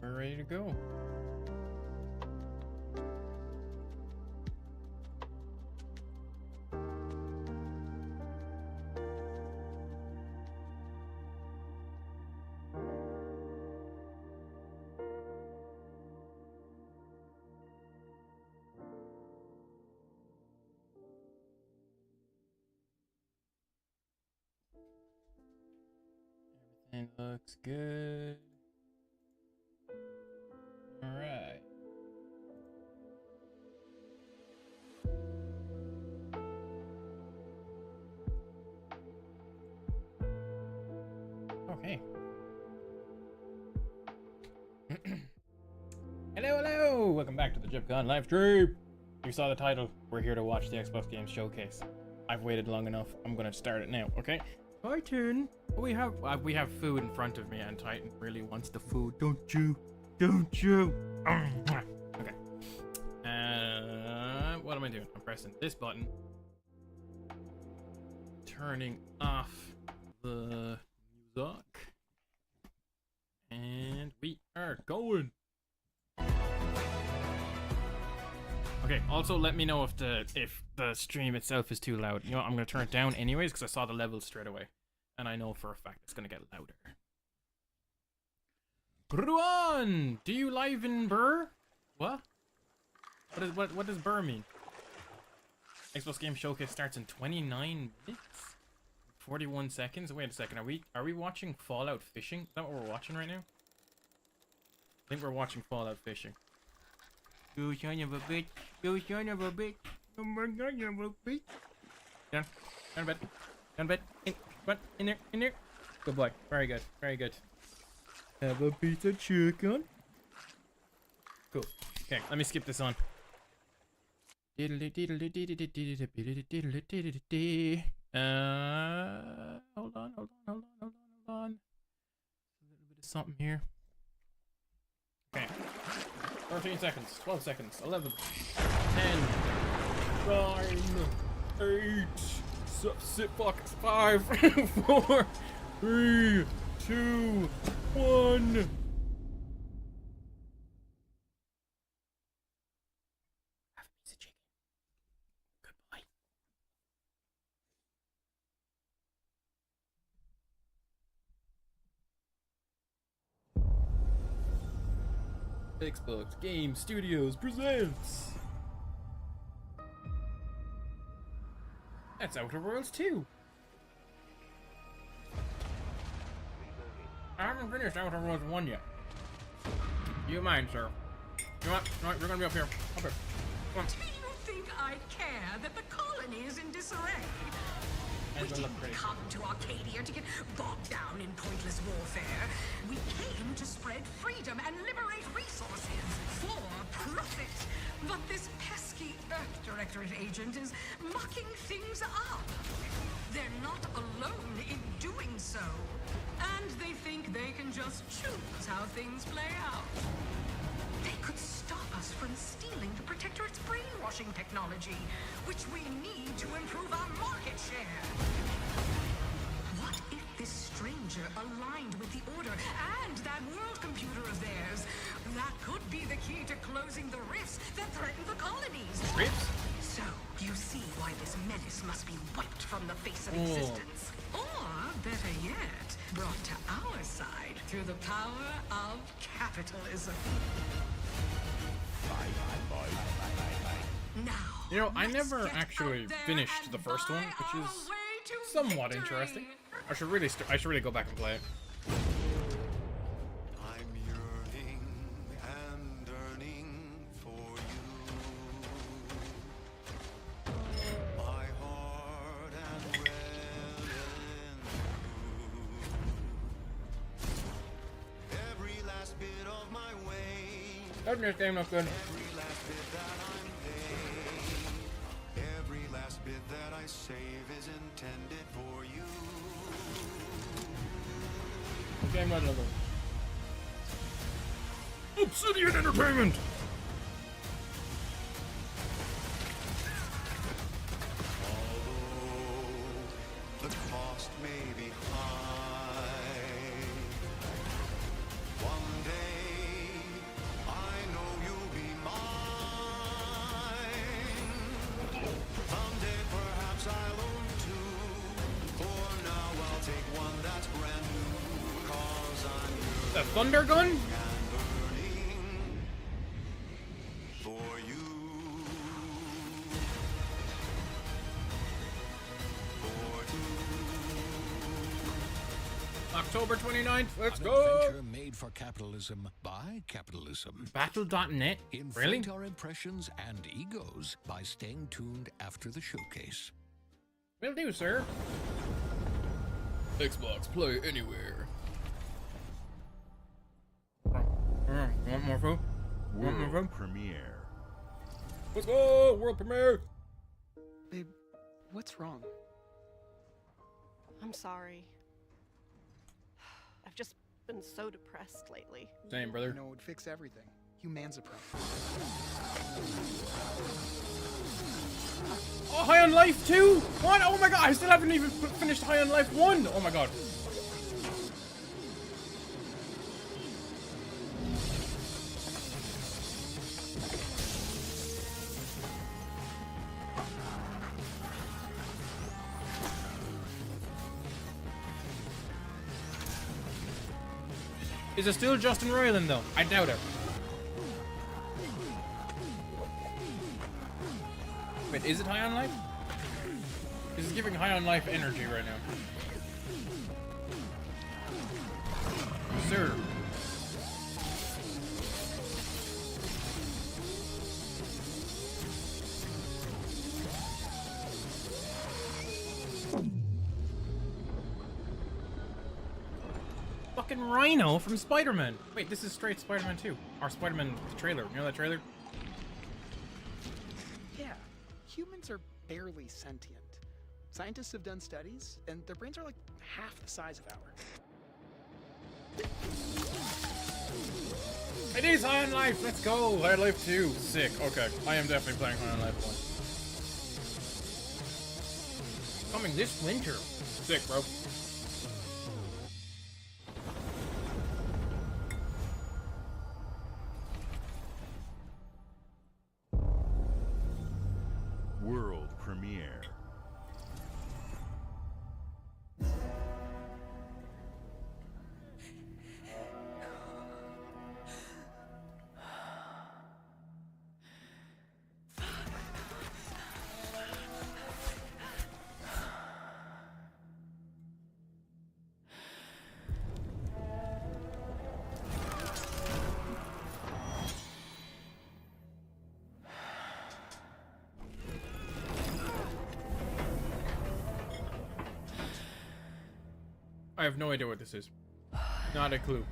we're ready to go. Everything looks good. All right. Okay. Hello. Welcome back to the JipCon live stream. You saw the title. We're here to watch the Xbox Games Showcase. I've waited long enough. I'm gonna start it now. Okay. My turn. We have food in front of me, and Titan really wants the food. Don't you? Don't you? Okay. What am I doing? I'm pressing this button. Turning off the music. And we are going. Okay, also let me know if the stream itself is too loud. You know what, I'm gonna turn it down anyways because I saw the levels straight away. And I know for a fact it's gonna get louder. Gruan! Do you live in Burr? What? What does Burr mean? Xbox Game Showcase starts in 29 minutes? 41 seconds? Wait a second, are we watching Fallout Fishing? Is that what we're watching right now? I think we're watching Fallout Fishing. You son of a bitch. You son of a bitch. Oh my god, you son of a bitch. Down to bed. Down to bed. In there. Good boy. Very good. Very good. Have a piece of chicken. Cool. Okay, let me skip this on. Hold on. Just a little bit of something here. Okay. 13 seconds, 12 seconds, 11, 10, 9, 8, 5, 4, 3, 2, 1. Have a piece of chicken. Good boy. Xbox Game Studios presents. That's Outer Worlds 2. I haven't finished Outer Worlds 1 yet. You mind, sir? You know what? We're gonna be up here. Up here. Come on. Do you think I care that the colony is in disarray? We didn't come to Arcadia to get bogged down in pointless warfare. We came to spread freedom and liberate resources for profit. But this pesky Earth Directorate agent is mucking things up. They're not alone in doing so. And they think they can just choose how things play out. They could stop us from stealing the Protectorate's brainwashing technology, which we need to improve our market share. What if this stranger aligned with the Order and that world computer of theirs? That could be the key to closing the rifts that threaten the colonies. Rifts? So, you see why this menace must be wiped from the face of existence. Or, better yet, brought to our side through the power of capitalism. Now, You know, I never actually finished the first one, which is somewhat interesting. I should really go back and play it. I'm yearning and yearning for you. My heart and well in every last bit of my way. Doesn't this game look good? Every last bit that I'm paid. Every last bit that I save is intended for you. Game doesn't look good. Obsidian Entertainment! Although the cost may be high, one day Thunder gun? and burning for you. October 29th. Let's An go. adventure made for capitalism by capitalism. Battle.net. Really? Inflate our impressions and egos by staying tuned after the showcase. Will do, sir. Xbox Play Anywhere. Want more food? Want more food? Premiere. Let's go! World premiere! Babe, what's wrong? I'm sorry. I've just been so depressed lately. Same, brother. You know, it would fix everything. Humanzaprom. Oh, High on Life 2? What? Oh my god, I still haven't even finished High on Life 1. Oh my god. Is it still Justin Roiland though? I doubt it. Wait, is it High on Life? This is giving High on Life energy right now. Sir. Fucking Rhino from Spider-Man. Wait, this is straight Spider-Man 2. Or Spider-Man trailer. You know that trailer? Yeah, humans are barely sentient. Scientists have done studies, and their brains are like half the size of ours. It is High on Life. Let's go. High on Life 2. Sick. Okay. I am definitely playing High on Life 1. Coming this winter. Sick, bro. World premiere. I have no idea what this is. Not a clue.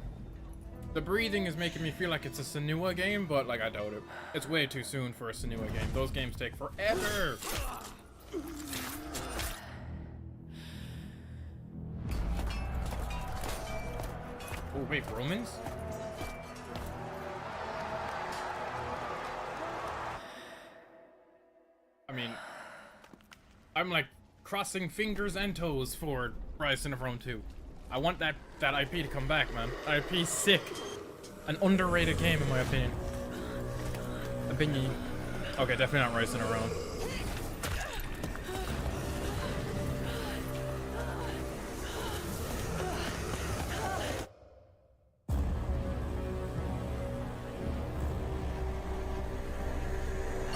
The breathing is making me feel like it's a Senua game, but like I doubt it. It's way too soon for a Senua game. Those games take forever. Oh wait, Romans? I mean, I'm like crossing fingers and toes for Rise of Rome 2. I want that IP to come back, man. That IP's sick. An underrated game in my opinion. Okay, definitely not Rise of Rome.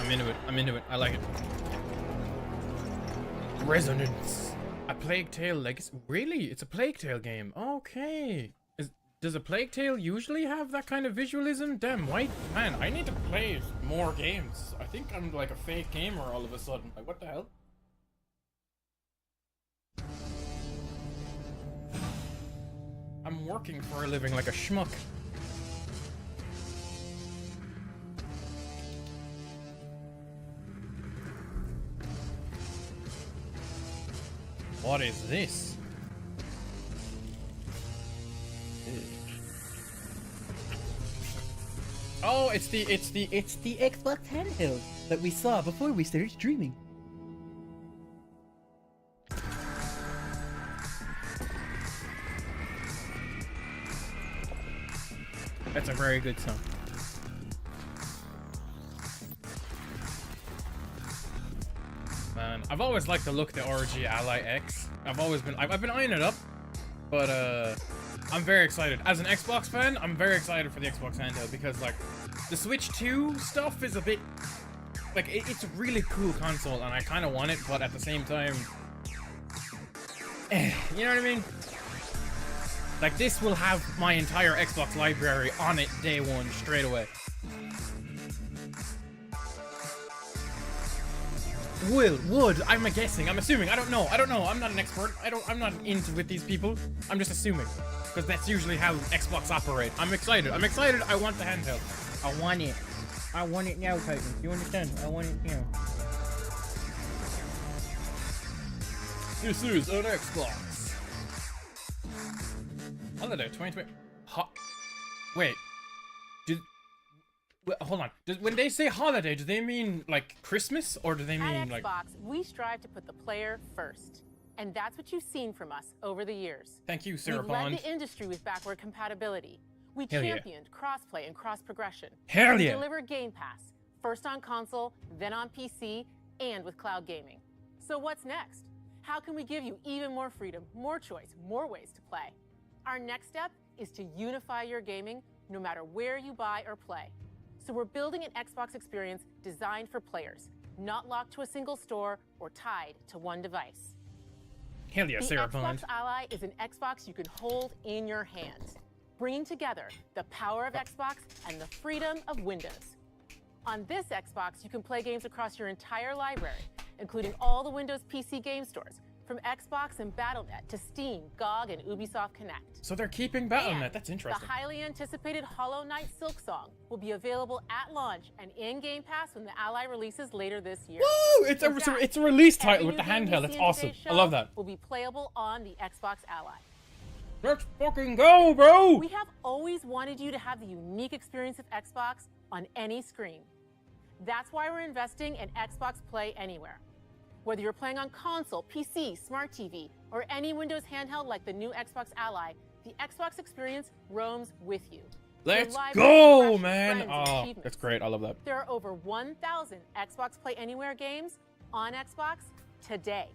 I'm into it. I'm into it. I like it. Resonance. A Plague Tale Legacy. Really? It's a Plague Tale game. Okay. Does a Plague Tale usually have that kind of visualism? Damn, why? Man, I need to play more games. I think I'm like a fake gamer all of a sudden. Like, what the hell? I'm working for a living like a schmuck. What is this? Oh, it's the Xbox handheld that we saw before we started streaming. That's a very good song. Man, I've always liked the look of the RG Ally X. I've been eyeing it up, but I'm very excited. As an Xbox fan, I'm very excited for the Xbox handheld because, like, the Switch 2 stuff is a bit... Like, it's a really cool console, and I kind of want it, but at the same time... you know what I mean? Like, this will have my entire Xbox library on it day one, straight away. I'm guessing, I'm assuming, I don't know, I'm not an expert, I'm not into with these people, I'm just assuming, because that's usually how Xbox operate. I'm excited, I want the handheld. I want it now, Titan, you understand? I want it now. This is an Xbox. Holiday 2020. Wait. Hold on. When they say holiday, do they mean like Christmas or do they mean like... At Xbox, we strive to put the player first. And that's what you've seen from us over the years. Thank you, Sarah We've Bond. led the industry with backward compatibility. We Hell yeah. championed cross-play and cross-progression. Hell we yeah. delivered Game Pass, first on console, then on PC, and with cloud gaming. So what's next? How can we give you even more freedom, more choice, more ways to play? Our next step is to unify your gaming no matter where you buy or play. So we're building an Xbox experience designed for players, not locked to a single store or tied to one device. Hell yeah, Sarah Bond. The Xbox Ally is an Xbox you can hold in your hands, bringing together the power of Xbox and the freedom of Windows. On this Xbox, you can play games across your entire library, including all the Windows PC game stores, from Xbox and Battle.net to Steam, GOG, and Ubisoft Connect. So they're keeping Battle.net, And that's interesting. The highly anticipated Hollow Knight Silksong will be available at launch and in Game Pass when the Ally releases later this year. Woo! It's a release title with the Every new game handheld, you that's see in awesome. today's I love that. Will be playable on the Xbox Ally. Let's fucking go, bro! We have always wanted you to have the unique experience of Xbox on any screen. That's why we're investing in Xbox Play Anywhere. Whether you're playing on console, PC, smart TV, or any Windows handheld like the new Xbox Ally, the Xbox experience roams with you. Let's Your library go, refreshes, man! friends, and Oh, achievements. that's great, I love that. There are over 1,000 Xbox Play Anywhere games on Xbox today.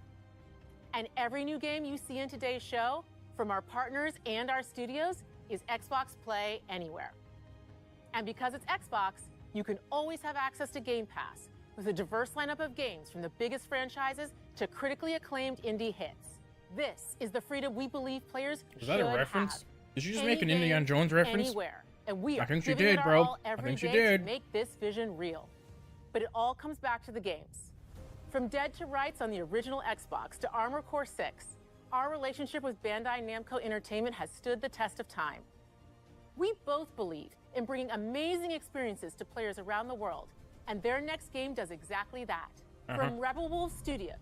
And every new game you see in today's show, from our partners and our studios, is Xbox Play Anywhere. And because it's Xbox, you can always have access to Game Pass, with a diverse lineup of games from the biggest franchises to critically acclaimed indie hits. This is the freedom we believe players Is that a should reference? have. Did you just Any make an game, Indiana Jones reference? Anywhere. And we are I think she giving did, it our bro. all I every think she day did. to make this vision real. But it all comes back to the games. From Dead to Rights on the original Xbox to Armored Core 6, our relationship with Bandai Namco Entertainment has stood the test of time. We both believe in bringing amazing experiences to players around the world, and their next game does exactly that. From Rebel Wolf Studio,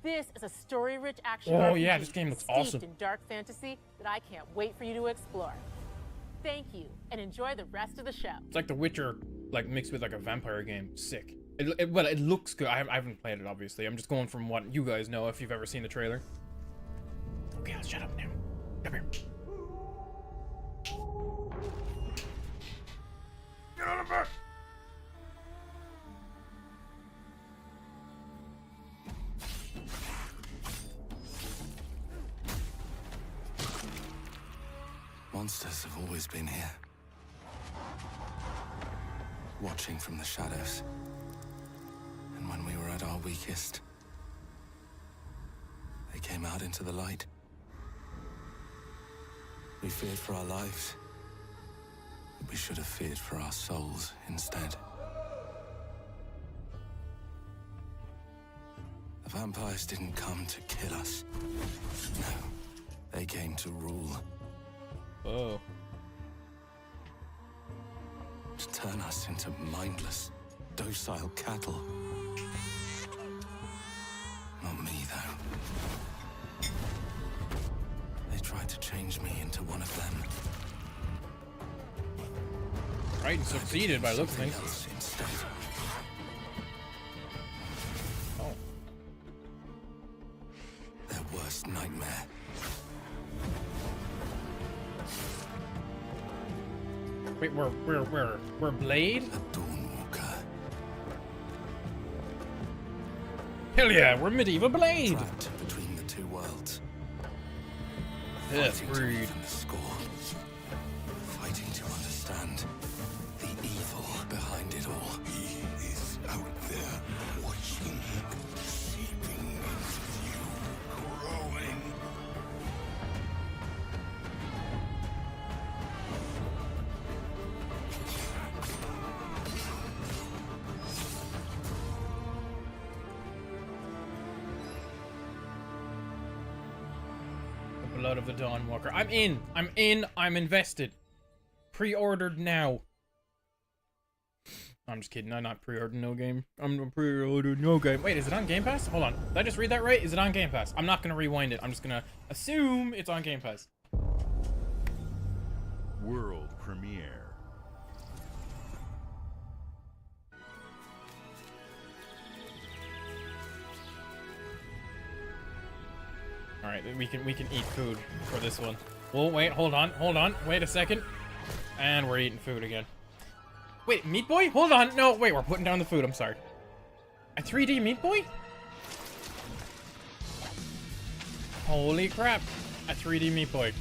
this is a story-rich action Oh, RPG yeah, this game looks steeped awesome. in dark fantasy that I can't wait for you to explore. Thank you, and enjoy the rest of the show. It's like The Witcher, like mixed with like a vampire game. Sick. Well, it looks good. I haven't played it, obviously. I'm just going from what you guys know if you've ever seen the trailer. Okay, I'll shut up now. Come here. Get on the bus! Monsters have always been here, watching from the shadows. And when we were at our weakest, they came out into the light. We feared for our lives, but we should have feared for our souls instead. The vampires didn't come to kill us. No, they came to rule. Oh. To turn us into mindless, docile cattle. Not me, though. They tried to change me into one of them. Right, and succeeded by looks of Something things. else instead. Oh. Their worst nightmare. Wait, we're Blade? A Dawnwalker. Hell yeah, we're medieval Blade! Trapped between the two worlds. Yes, Fighting to rude. even the score. Blood of the Dawnwalker. I'm in. I'm invested. Pre-ordered now. I'm just kidding. I'm not pre-ordered no game. I'm pre-ordered no game. Wait, is it on Game Pass? Hold on. Did I just read that right? Is it on Game Pass? I'm not gonna rewind it. I'm just gonna assume it's on Game Pass. World premiere. All right, we can eat food for this one. Oh wait, hold on, wait a second, and we're eating food again. Wait, Meat Boy? Hold on, no, wait, we're putting down the food. I'm sorry. A 3D Meat Boy? Holy crap! A 3D Meat Boy.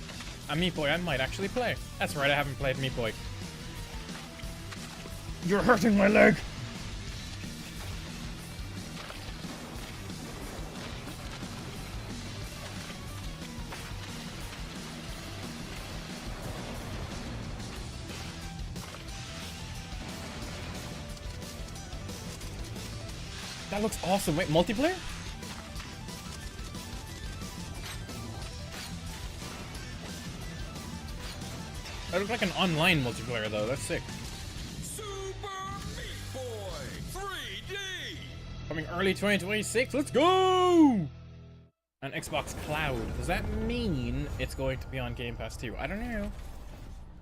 A Meat Boy I might actually play. That's right, I haven't played Meat Boy. You're hurting my leg. That looks awesome. Wait, multiplayer? That looks like an online multiplayer though. That's sick. Super Meat Boy 3D! Coming early 2026. Let's go! On Xbox Cloud. Does that mean it's going to be on Game Pass too? I don't know.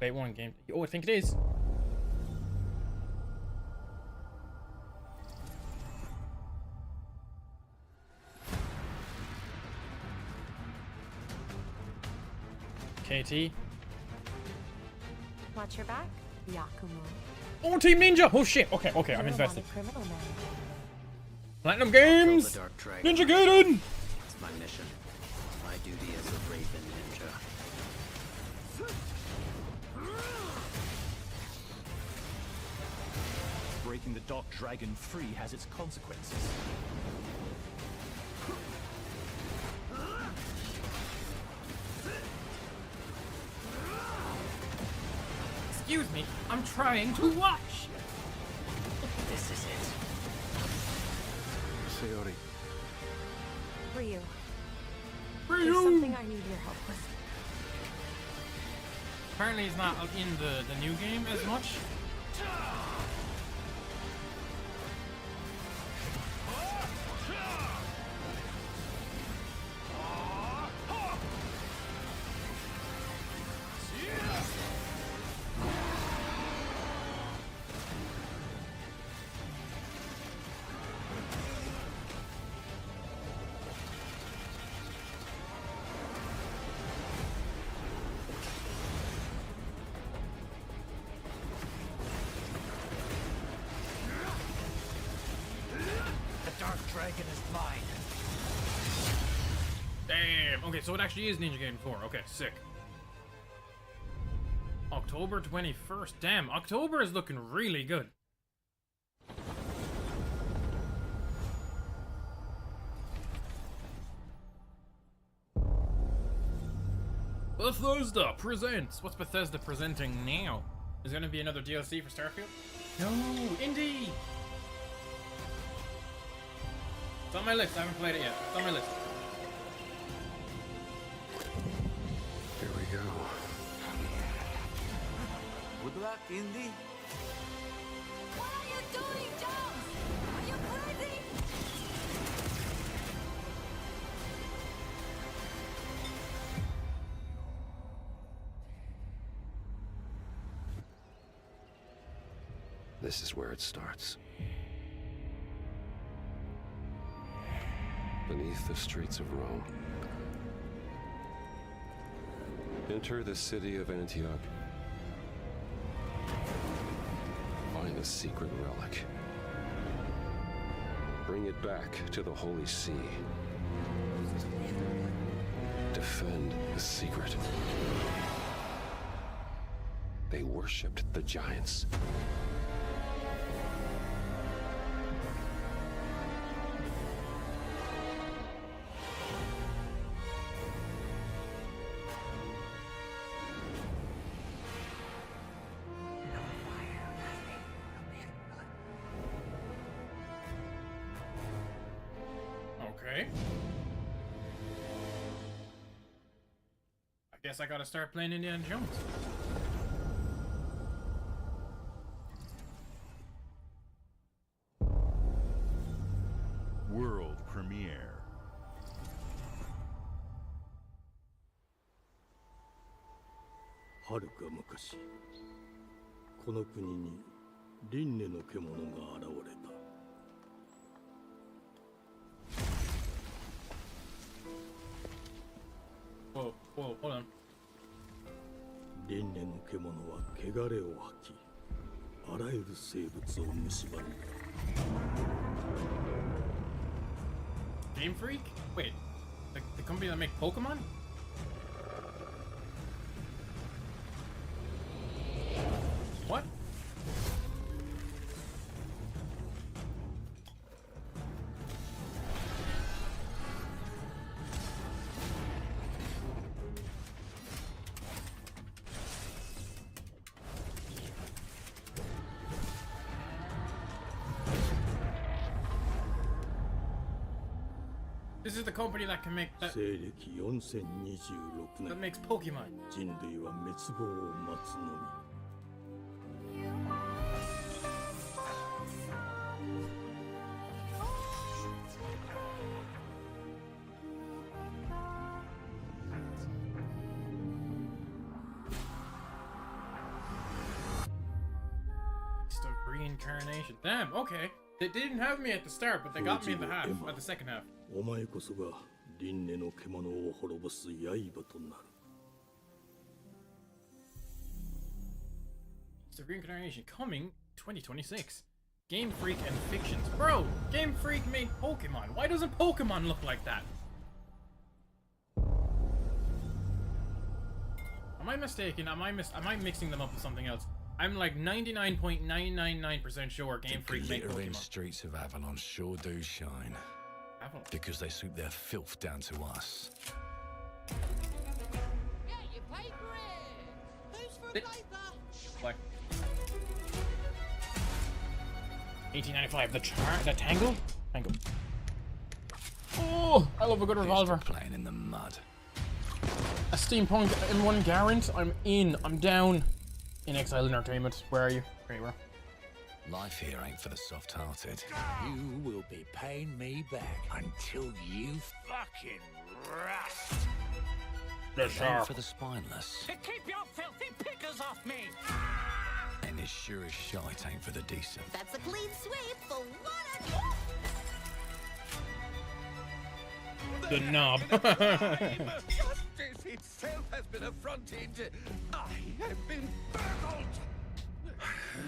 Day one game. Oh, I think it is. KT. Watch your back, Yakumo. Oh, Team Ninja! Oh shit! Okay, okay, I'm You're invested. a criminal man. Platinum Games! Ninja Gaiden! It's my mission. My duty as a Raven Ninja. Breaking the Dark Dragon free has its consequences. Excuse me, I'm trying to watch! This is it. Sayori. Ryu. Ryu! There's something I need your help with. Apparently he's not in the new game as much. Dragon is mine. Damn. Okay, so it actually is Ninja Gaiden 4. Okay, sick. October 21st. Damn, October is looking really good. Bethesda presents. What's Bethesda presenting now? Is there gonna be another DLC for Starfield? No, Indie. It's on my list. I haven't played it yet. It's on my list. Here we go. Good luck, Indy. What are you doing, Jones? Are you crazy? This is where it starts. Beneath the streets of Rome. Enter the city of Antioch. Find a secret relic. Bring it back to the Holy See. Defend the secret. They worshipped the giants. Okay. Guess I gotta start playing Indiana Jones. World premiere. はるか昔、この国に輪廻の獣が現れた。Whoa, whoa, hold on. 輪廻の獣は汚れを吐き、あらゆる生物を蝕んだ。 Game Freak? Wait, the company that make Pokemon? What? This is the company that can make that, 西暦4026 that 年、 makes Pokemon. 人類は滅亡を待つのみ。 Beast of Reincarnation. Damn, okay. They didn't have me at the start, but they got me in the half, at the second half. お前こそが輪廻の獣を滅ぼす刃となる。 Beast of Reincarnation coming 2026. Game Freak and Fictions. Bro, Game Freak made Pokemon. Why doesn't Pokemon look like that? Am I mistaken? Am I mixing them up with something else? I'm like 99.999% sure Game Freak made glittering Pokemon. streets of Avalon sure do shine. Avalon. Because they swoop their filth down to us. Yeah, you pay for it. Who's for It- paper? Like 1895. The Tangle. Tangle. Oh, I love a good revolver. Playing in the mud. A steampunk M1 Garant. I'm in. I'm down. In Exile Entertainment. Where are you? There you are. Life here ain't for the soft-hearted. You will be paying me back until you fucking rust. It ain't for the spineless. To keep your filthy pickers off me. And as sure as shite ain't for the decent. That's a clean sweep for one. The knob. Justice itself has been affronted. I have been burgled.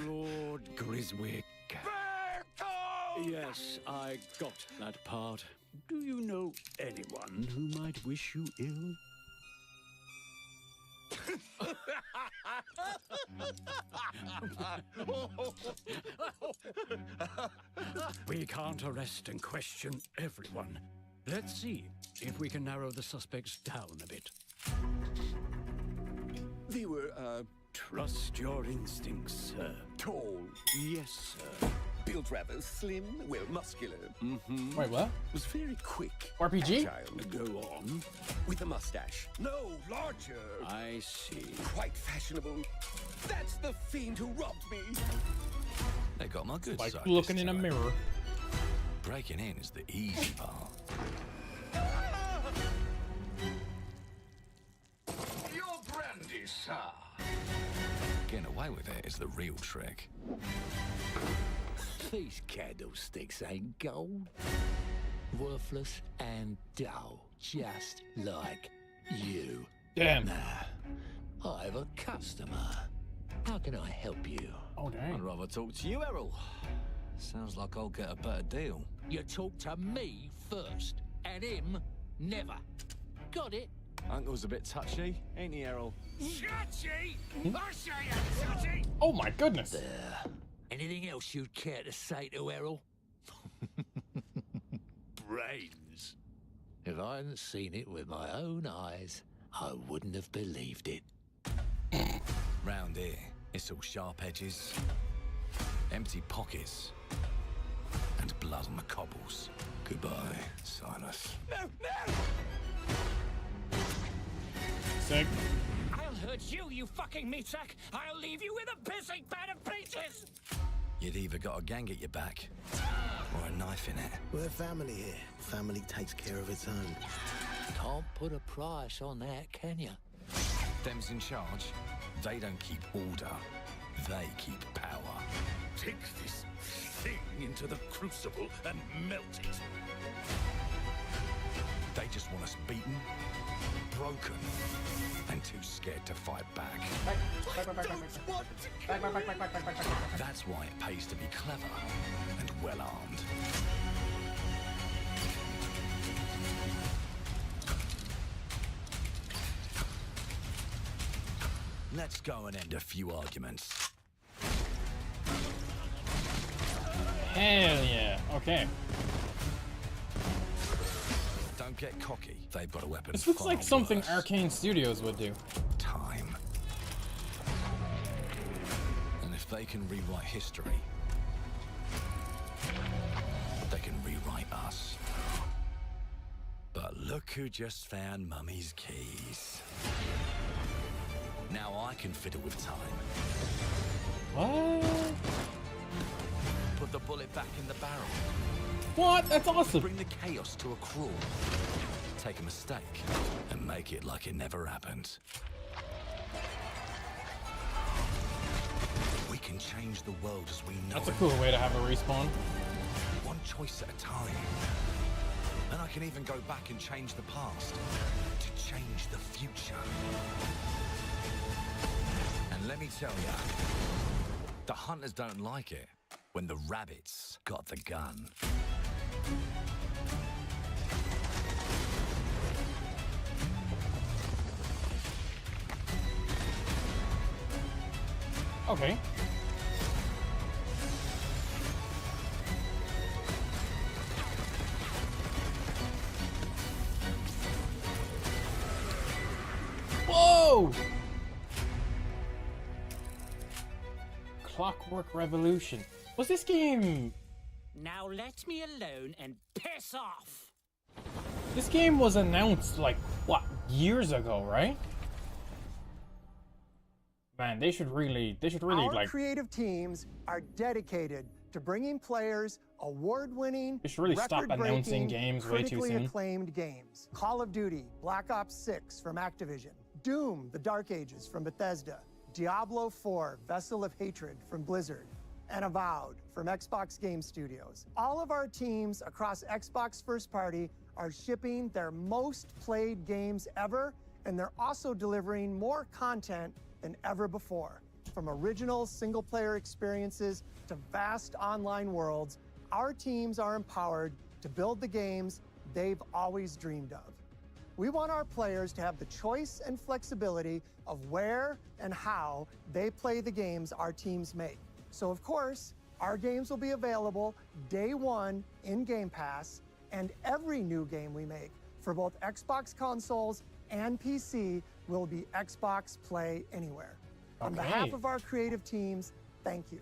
Lord Griswick. Burgled! Yes, I got that part. Do you know anyone who might wish you ill? We can't arrest and question everyone. Let's see if we can narrow the suspects down a bit. They were, Trust your instincts, sir. tall, Yes, sir. built rather slim, well, muscular. Mm-hmm. Wait, what? Was very quick. RPG? Agile, Go on. with a mustache. No, larger. I see. Quite fashionable. That's the fiend who robbed me. They got my good Like side looking this in a time. mirror. Breaking in is the easy part. Your brandy, sir. Getting away with it is the real trick. These candlesticks ain't gold. Worthless and dull, just like you. Damn. I have a customer. How can I help you? Oh, I'd dang. rather talk to you, Errol. Sounds like I'll get a better deal. You talk to me first, and him never. Got it? Uncle's a bit touchy, ain't he, Errol? Touchy? I say I'm touchy. Oh my goodness. There. Anything else you'd care to say to Errol? Brains. If I hadn't seen it with my own eyes, I wouldn't have believed it. Round here, it's all sharp edges, empty pockets, and blood on the cobbles. Goodbye, Silas. No, no! Sick. I'll hurt you, you fucking meat sack. I'll leave you with a pissing bed of pieces. You'd either got a gang at your back or a knife in it. We're family here. Family takes care of its own. Can't put a price on that, can you? Them's in charge. They don't keep order. They keep power. Take this thing into the crucible and melt it. They just want us beaten, broken, and too scared to fight back. That's why it pays to be clever and well-armed. Let's go and end a few arguments. Hell yeah. Okay. Don't get cocky. They've got a weapon. This looks far like something worse. Arcane Studios would do. Time. And if they can rewrite history, they can rewrite us. But look who just found Mummy's keys. Now I can fiddle with time. What? Put the bullet back in the barrel. What? That's awesome. Bring the chaos to a crawl. Take a mistake and make it like it never happened. We can change the world as we know That's a it. cool way to have a respawn. One choice at a time. And I can even go back and change the past to change the future. And let me tell ya, the hunters don't like it when the rabbits got the gun. Okay. Whoa! Clockwork Revolution. Was this game... Now let me alone and piss off. This game was announced like, what, years ago, right? Man, they should really Our like... creative teams are dedicated to bringing players award-winning, They should really stop announcing games way too critically soon. acclaimed games. Call of Duty, Black Ops 6 from Activision, Doom: The Dark Ages from Bethesda, Diablo 4: Vessel of Hatred from Blizzard, and Avowed from Xbox Game Studios. All of our teams across Xbox First Party are shipping their most played games ever, and they're also delivering more content than ever before. From original single-player experiences to vast online worlds, our teams are empowered to build the games they've always dreamed of. We want our players to have the choice and flexibility of where and how they play the games our teams make. So of course, our games will be available day one in Game Pass, and every new game we make for both Xbox consoles and PC will be Xbox Play Anywhere. On behalf of our creative teams, thank you.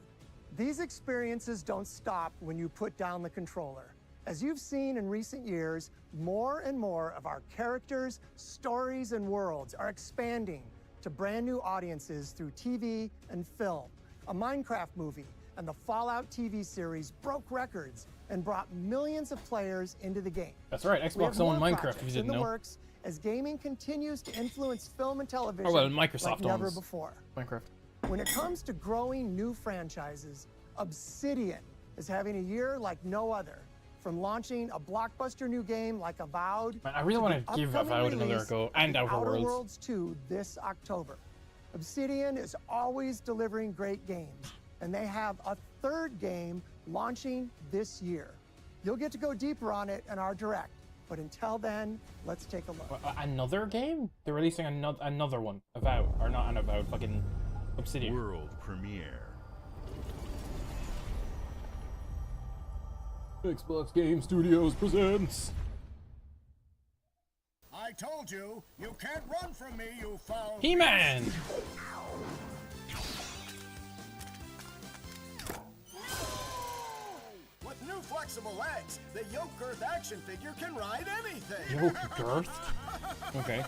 These experiences don't stop when you put down the controller. As you've seen in recent years, more and more of our characters, stories, and worlds are expanding to brand new audiences through TV and film. A Minecraft movie and the Fallout TV series broke records and brought millions of players into the game. That's right, We have Xbox owned more Minecraft, if projects you in didn't the know. works as gaming continues to influence film and television Oh, well, Microsoft like never owns before. Minecraft. When it comes to growing new franchises, Obsidian is having a year like no other. From launching a blockbuster new game like Avowed, Man, I really to want the to give upcoming Avowed another release go, of and The Outer Worlds. Worlds 2 this October. Obsidian is always delivering great games, and they have a third game launching this year. You'll get to go deeper on it in our Direct, but until then, let's take a look. Another game? They're releasing another one. Avowed, or not an Avowed, fucking Obsidian. World premiere. Xbox Game Studios presents. I told you, you can't run from me, you foul. He-Man! With new flexible legs, the Yoke Girth action figure can ride anything. Yoke Girth? Okay.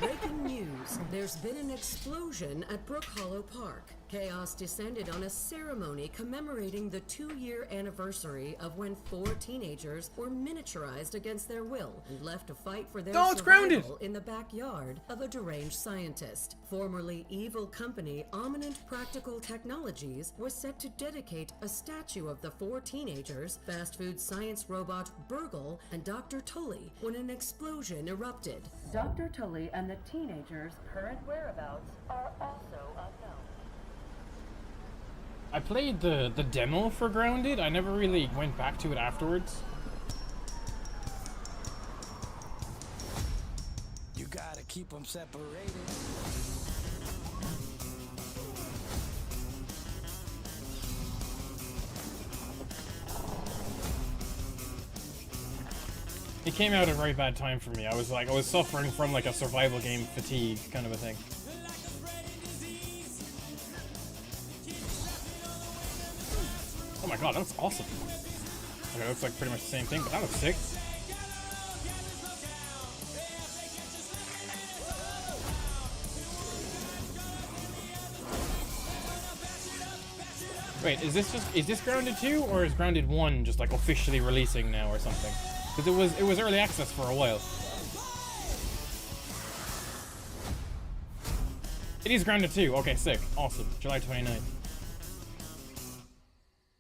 Breaking news. There's been an explosion at Brook Hollow Park. Chaos descended on a ceremony commemorating the 2-year anniversary of when 4 teenagers were miniaturized against their will and left to fight for their survival in the backyard of a deranged scientist. Formerly evil company Ominent Practical Technologies was set to dedicate a statue of the 4 teenagers, fast food science robot Burgle, and Dr. Tully when an explosion erupted. Dr. Tully and the teenagers' current whereabouts are also unknown. I played the demo for Grounded. I never really went back to it afterwards. You gotta keep them separated. It came out at a very bad time for me. I was suffering from like a survival game fatigue kind of a thing. Oh my god, that looks awesome. Okay, it looks like pretty much the same thing, but that looks sick. Wait, is this Grounded 2 or is Grounded 1 just like officially releasing now or something? Because it was early access for a while. It is Grounded 2. Okay, sick. Awesome. July 29th.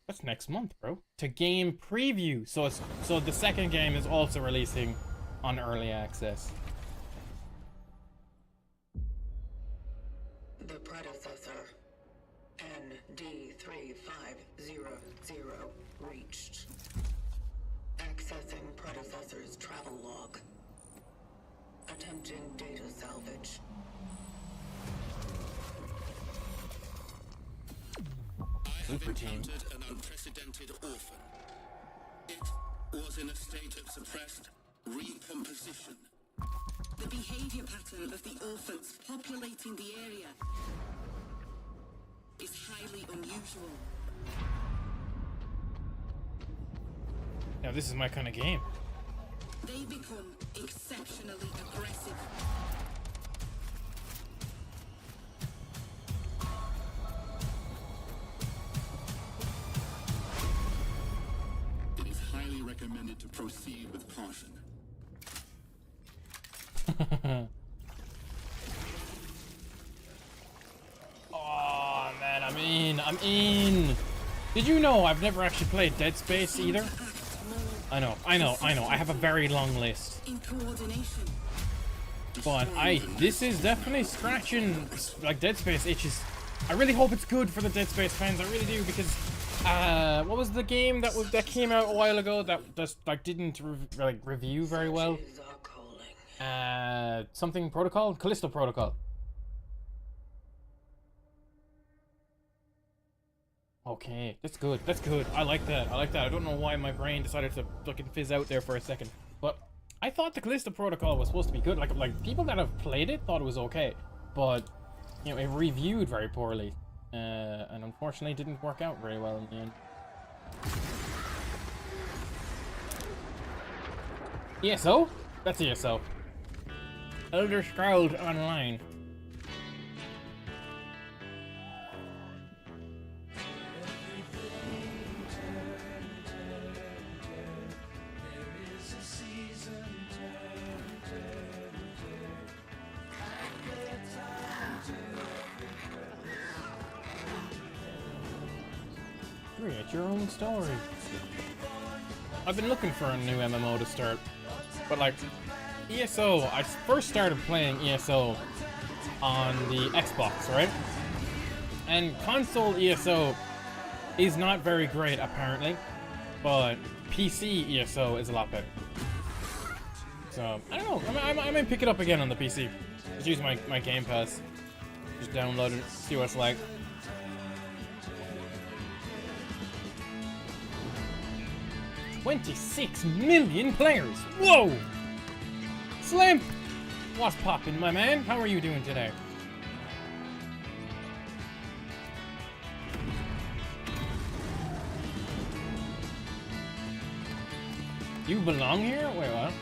That's next month, bro. To game preview. So the second game is also releasing on early access. The predecessor, ND3500, reached. Accessing predecessor's travel log. Attempting data salvage. Super team. An unprecedented orphan. It was in a state of suppressed recomposition. The behavior pattern of the orphans populating the area is highly unusual. Now this is my kind of game. They become exceptionally aggressive. It is highly recommended to proceed with caution. Oh man, I'm in. Did you know I've never actually played Dead Space either? I know. I have a very long list. But this is definitely scratching like Dead Space itches. I really hope it's good for the Dead Space fans. I really do, because what was the game that came out a while ago that just like didn't review very well? Something Protocol? Callisto Protocol. Okay, that's good. That's good. I like that. I don't know why my brain decided to fucking fizz out there for a second. But I thought the Callisto Protocol was supposed to be good. Like people that have played it thought it was okay. But, you know, it reviewed very poorly. And unfortunately didn't work out very well in the end. ESO? That's ESO. Elder Scrolls Online. Create your own story. I've been looking for a new MMO to start, but like ESO, I first started playing ESO on the Xbox, right? And console ESO is not very great apparently, but PC ESO is a lot better. So I don't know. I might pick it up again on the PC. Just use my Game Pass. Just download it, see what it's like. $26 million players! Whoa! Slim! What's poppin', my man? How are you doing today? You belong here? Wait, what?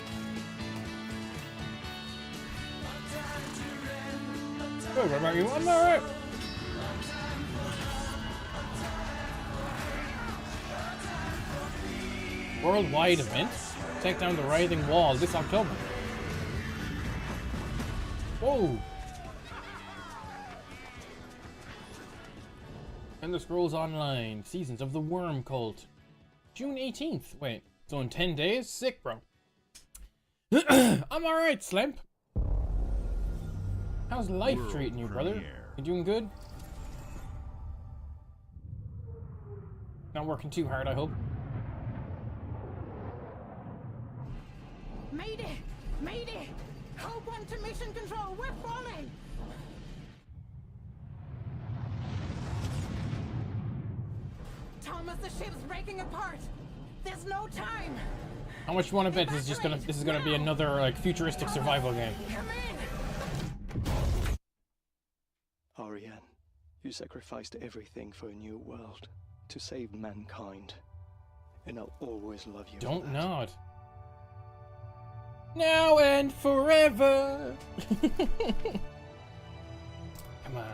Good, what about you? I'm alright. Worldwide event? Take down the writhing wall this October. Whoa! Elder Scrolls Online, Seasons of the Worm Cult. June 18th. Wait, so in 10 days? Sick, bro. I'm alright, Slimp. How's life treating you, brother? You doing good? Not working too hard, I hope. Mayday! Mayday! Code 1 to mission control, we're falling! Thomas, the ship's breaking apart! There's no time! How much you want to bet this is gonna be another like futuristic survival game? Ariane, you sacrificed everything for a new world to save mankind. And I'll always love you. Don't nod. Now and forever. Come on,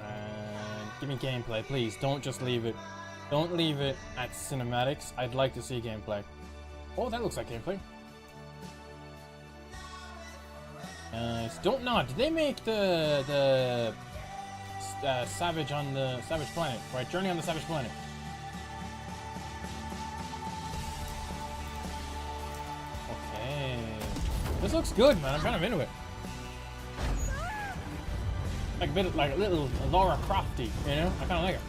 give me gameplay, please. Don't just leave it. Don't leave it at cinematics. I'd like to see gameplay. Oh, that looks like gameplay. Nice. Don't nod. Did they make the Savage on the Savage Planet? Right, Journey on the Savage Planet. Okay. This looks good, man. I'm kind of into it. Like a bit, like a little Lara Crofty, you know? I kind of like it.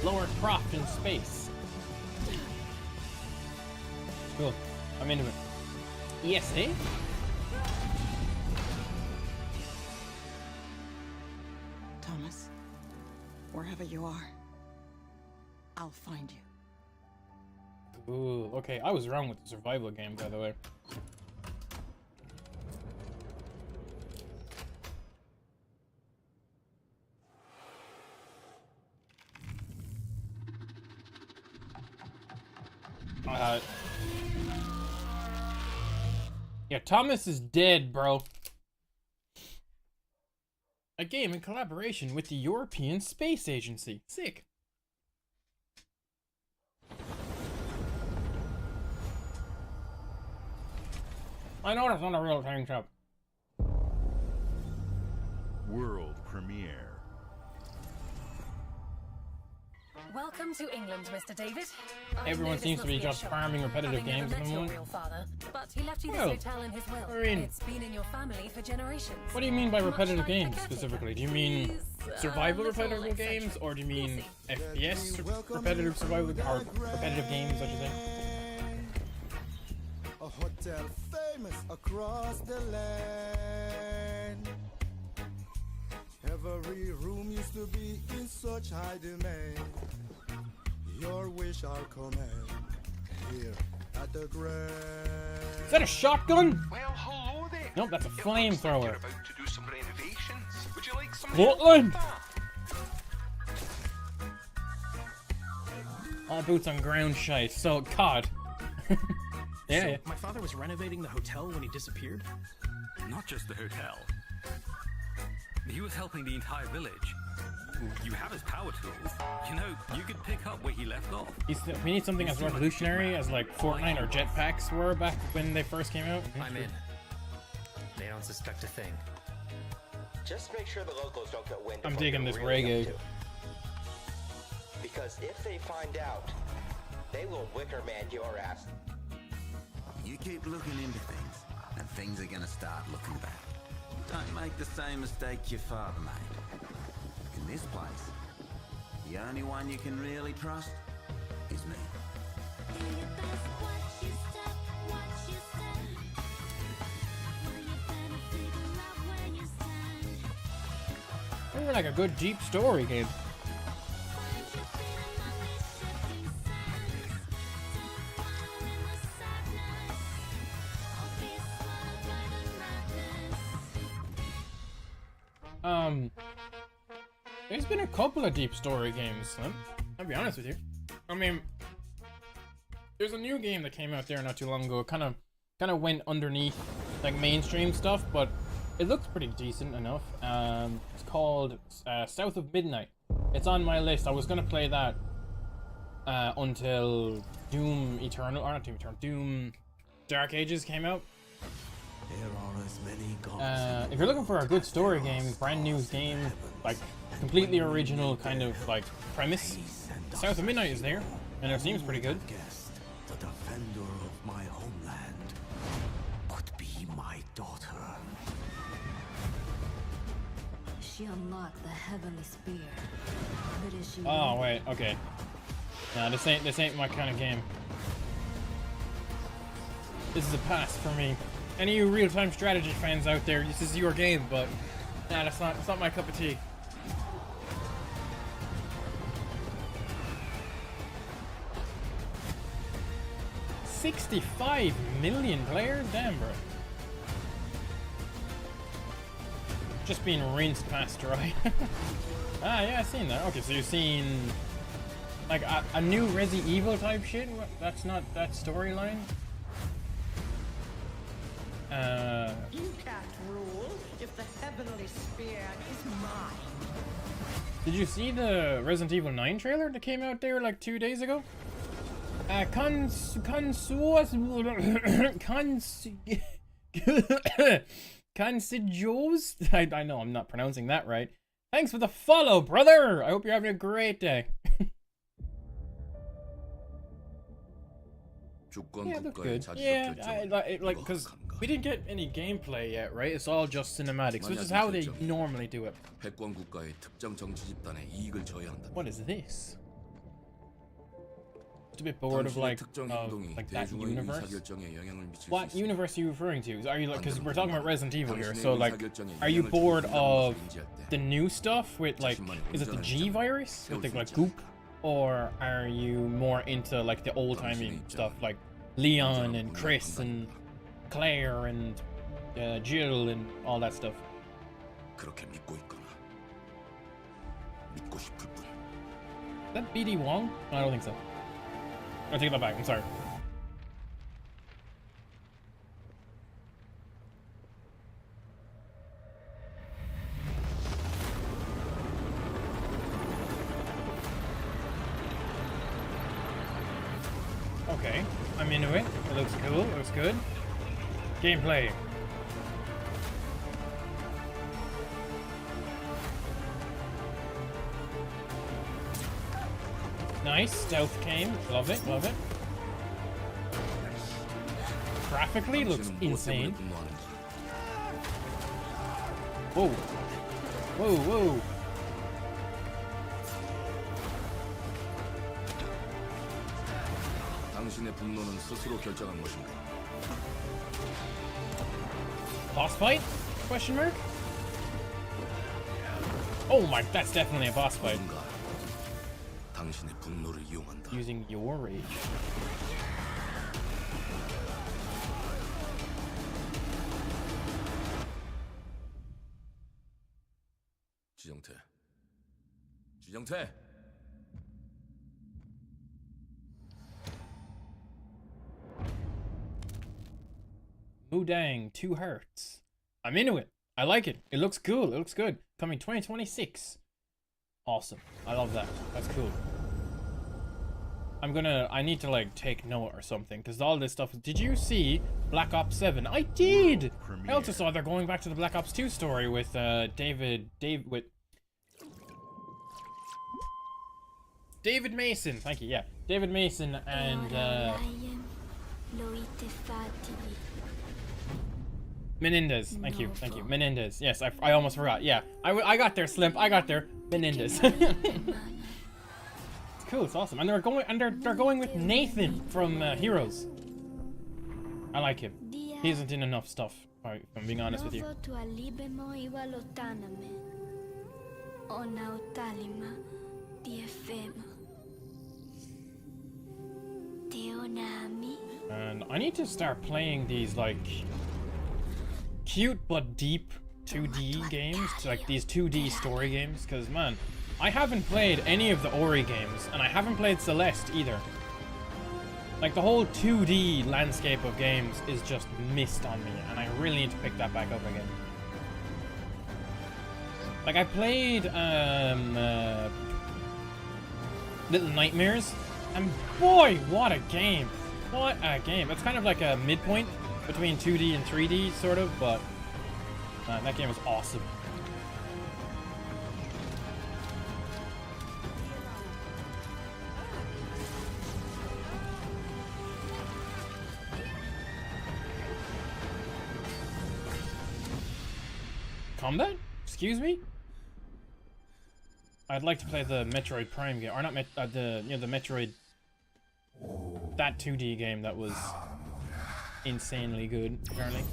Lara Croft in space. Cool. I'm into it. Yes, eh? Thomas, wherever you are, I'll find you. Ooh, okay. I was wrong with the survival game, by the way. Yeah, Thomas is dead, bro. A game in collaboration with the European Space Agency. Sick. I know that's not a real tank top. World premiere. Welcome to England, Mr. David. Everyone seems to be just farming repetitive games at the moment. Father, but he left you this Well, hotel in his will. I mean, It's been in your family for generations. what do you mean by repetitive Much like games the Celtic. specifically? Do you mean survival repetitive games, or do you mean FPS repetitive survival or repetitive games, I should say? A hotel famous across the land. Every room used to be in such high demand. Your wish I'll command here at the Grand. Is that a shotgun? Well, hello there. Nope, that's a You're flamethrower. about to do some renovations. Would you like some Scotland! help? All boots on ground shite. So, God. Yeah, So, yeah. my father was renovating the hotel when he disappeared? Not just the hotel. He was helping the entire village. You have his power tools. You know, you could pick up where he left off. We need something as revolutionary as like Fortnite or jetpacks were back when they first came out. I'm in. They don't suspect a thing. Just make sure the locals don't get wind of I'm what digging you're this really reggae. up to. Because if they find out, they will wicker man your ass. You keep looking into things, and things are gonna start looking bad. Don't make the same mistake your father made. In this place, the only one you can really trust is me. They're like a good deep story game. There's been a couple of deep story games, huh? I'll be honest with you. I mean, there's a new game that came out there not too long ago. It kind of went underneath like mainstream stuff, but it looks pretty decent enough. It's called South of Midnight. It's on my list. I was gonna play that until Doom Eternal, or not Doom Eternal, Doom Dark Ages came out. There are as many gods. If you're looking for a good story game, brand new game, like completely original kind of like premise, South of Midnight is there, and it seems pretty good. The defender of my homeland could be my daughter. She unlocked the heavenly spear. But is she Oh wait, okay. Nah, this ain't my kind of game. This is a pass for me. Any of you real-time strategy fans out there, this is your game, but nah, it's not my cup of tea. $65 million players? Damn, bro. Just being rinsed past dry. Ah, yeah, I've seen that. Okay, so you've seen like a new Resi Evil type shit? That's not that storyline? You can't rule if the heavenly spear is mine. Did you see the Resident Evil 9 trailer that came out there like 2 days ago? Consigios? I know I'm not pronouncing that right. Thanks for the follow, brother! I hope you're having a great day. Yeah, that's good. Yeah, like, because we didn't get any gameplay yet, right? It's all just cinematics, which is how they normally do it. What is this? Just a bit bored of like that universe. What universe are you referring to? Are you like, because we're talking about Resident Evil here, so like, are you bored of the new stuff with like, is it the G virus with the like goop, or are you more into like the old timey stuff like Leon and Chris and Claire and Jill and all that stuff? Is that BD Wong? No, I don't think so. I'll take that back, I'm sorry. Okay, I'm into it. It looks cool, it looks good. Gameplay. Nice, stealth came. Love it, love it. Graphically looks insane. Whoa. Whoa, whoa. Boss fight? Question mark? Oh my, that's definitely a boss fight. Using your rage. 지정태. Mudang, 2 hearts. I'm into it. I like it. It looks cool. It looks good. Coming 2026. Awesome. I love that. That's cool. I need to like take note or something, because all this stuff. Did you see Black Ops 7? I did! I also saw they're going back to the Black Ops 2 story with David Mason. Thank you, yeah. David Mason and Menendez. Thank you. Menendez. Yes, I almost forgot. Yeah, I got there, Slimp. I got there. Menendez. It's cool. It's awesome. And they're going with Nathan from Heroes. I like him. He isn't in enough stuff. If I'm being honest with you. And I need to start playing these like cute but deep 2D games, like these 2D story games, because man, I haven't played any of the Ori games, and I haven't played Celeste either. Like, the whole 2D landscape of games is just missed on me, and I really need to pick that back up again. Like, I played, Little Nightmares, and boy, what a game! What a game! It's kind of like a midpoint between 2D and 3D, sort of, but that game is awesome. Combat? Excuse me? I'd like to play the Metroid Prime game, or not the Metroid, that 2D game that was insanely good, apparently.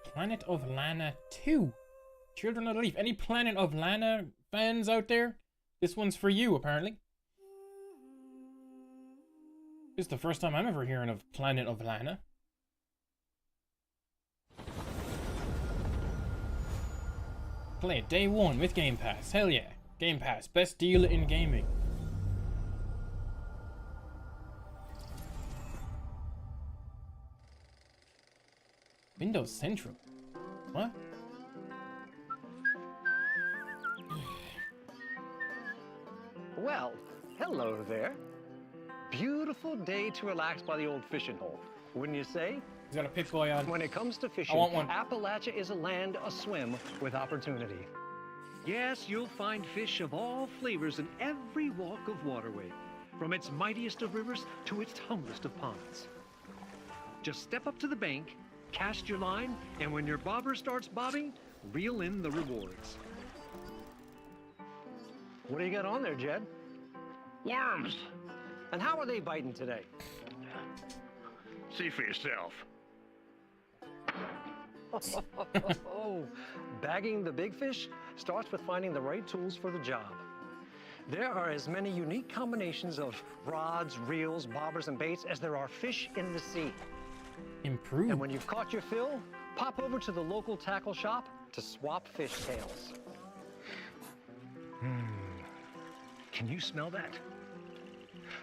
Planet of Lana 2. Children of the Leaf. Any Planet of Lana fans out there? This one's for you, apparently. This is the first time I'm ever hearing of Planet of Lana. Play it day one with Game Pass. Hell yeah. Game Pass. Best deal in gaming. Windows Central. What? Well, hello there. Beautiful day to relax by the old fishing hole, wouldn't you say? He's got a Pip-Boy on. When it comes to fishing, I want one. Appalachia is a land aswim with opportunity. Yes, you'll find fish of all flavors in every walk of waterway, from its mightiest of rivers to its humblest of ponds. Just step up to the bank, cast your line, and when your bobber starts bobbing, reel in the rewards. What do you got on there, Jed? Worms. And how are they biting today? See for yourself. Oh, bagging the big fish starts with finding the right tools for the job. There are as many unique combinations of rods, reels, bobbers, and baits as there are fish in the sea. Improve. And when you've caught your fill, pop over to the local tackle shop to swap fish tails. Can you smell that?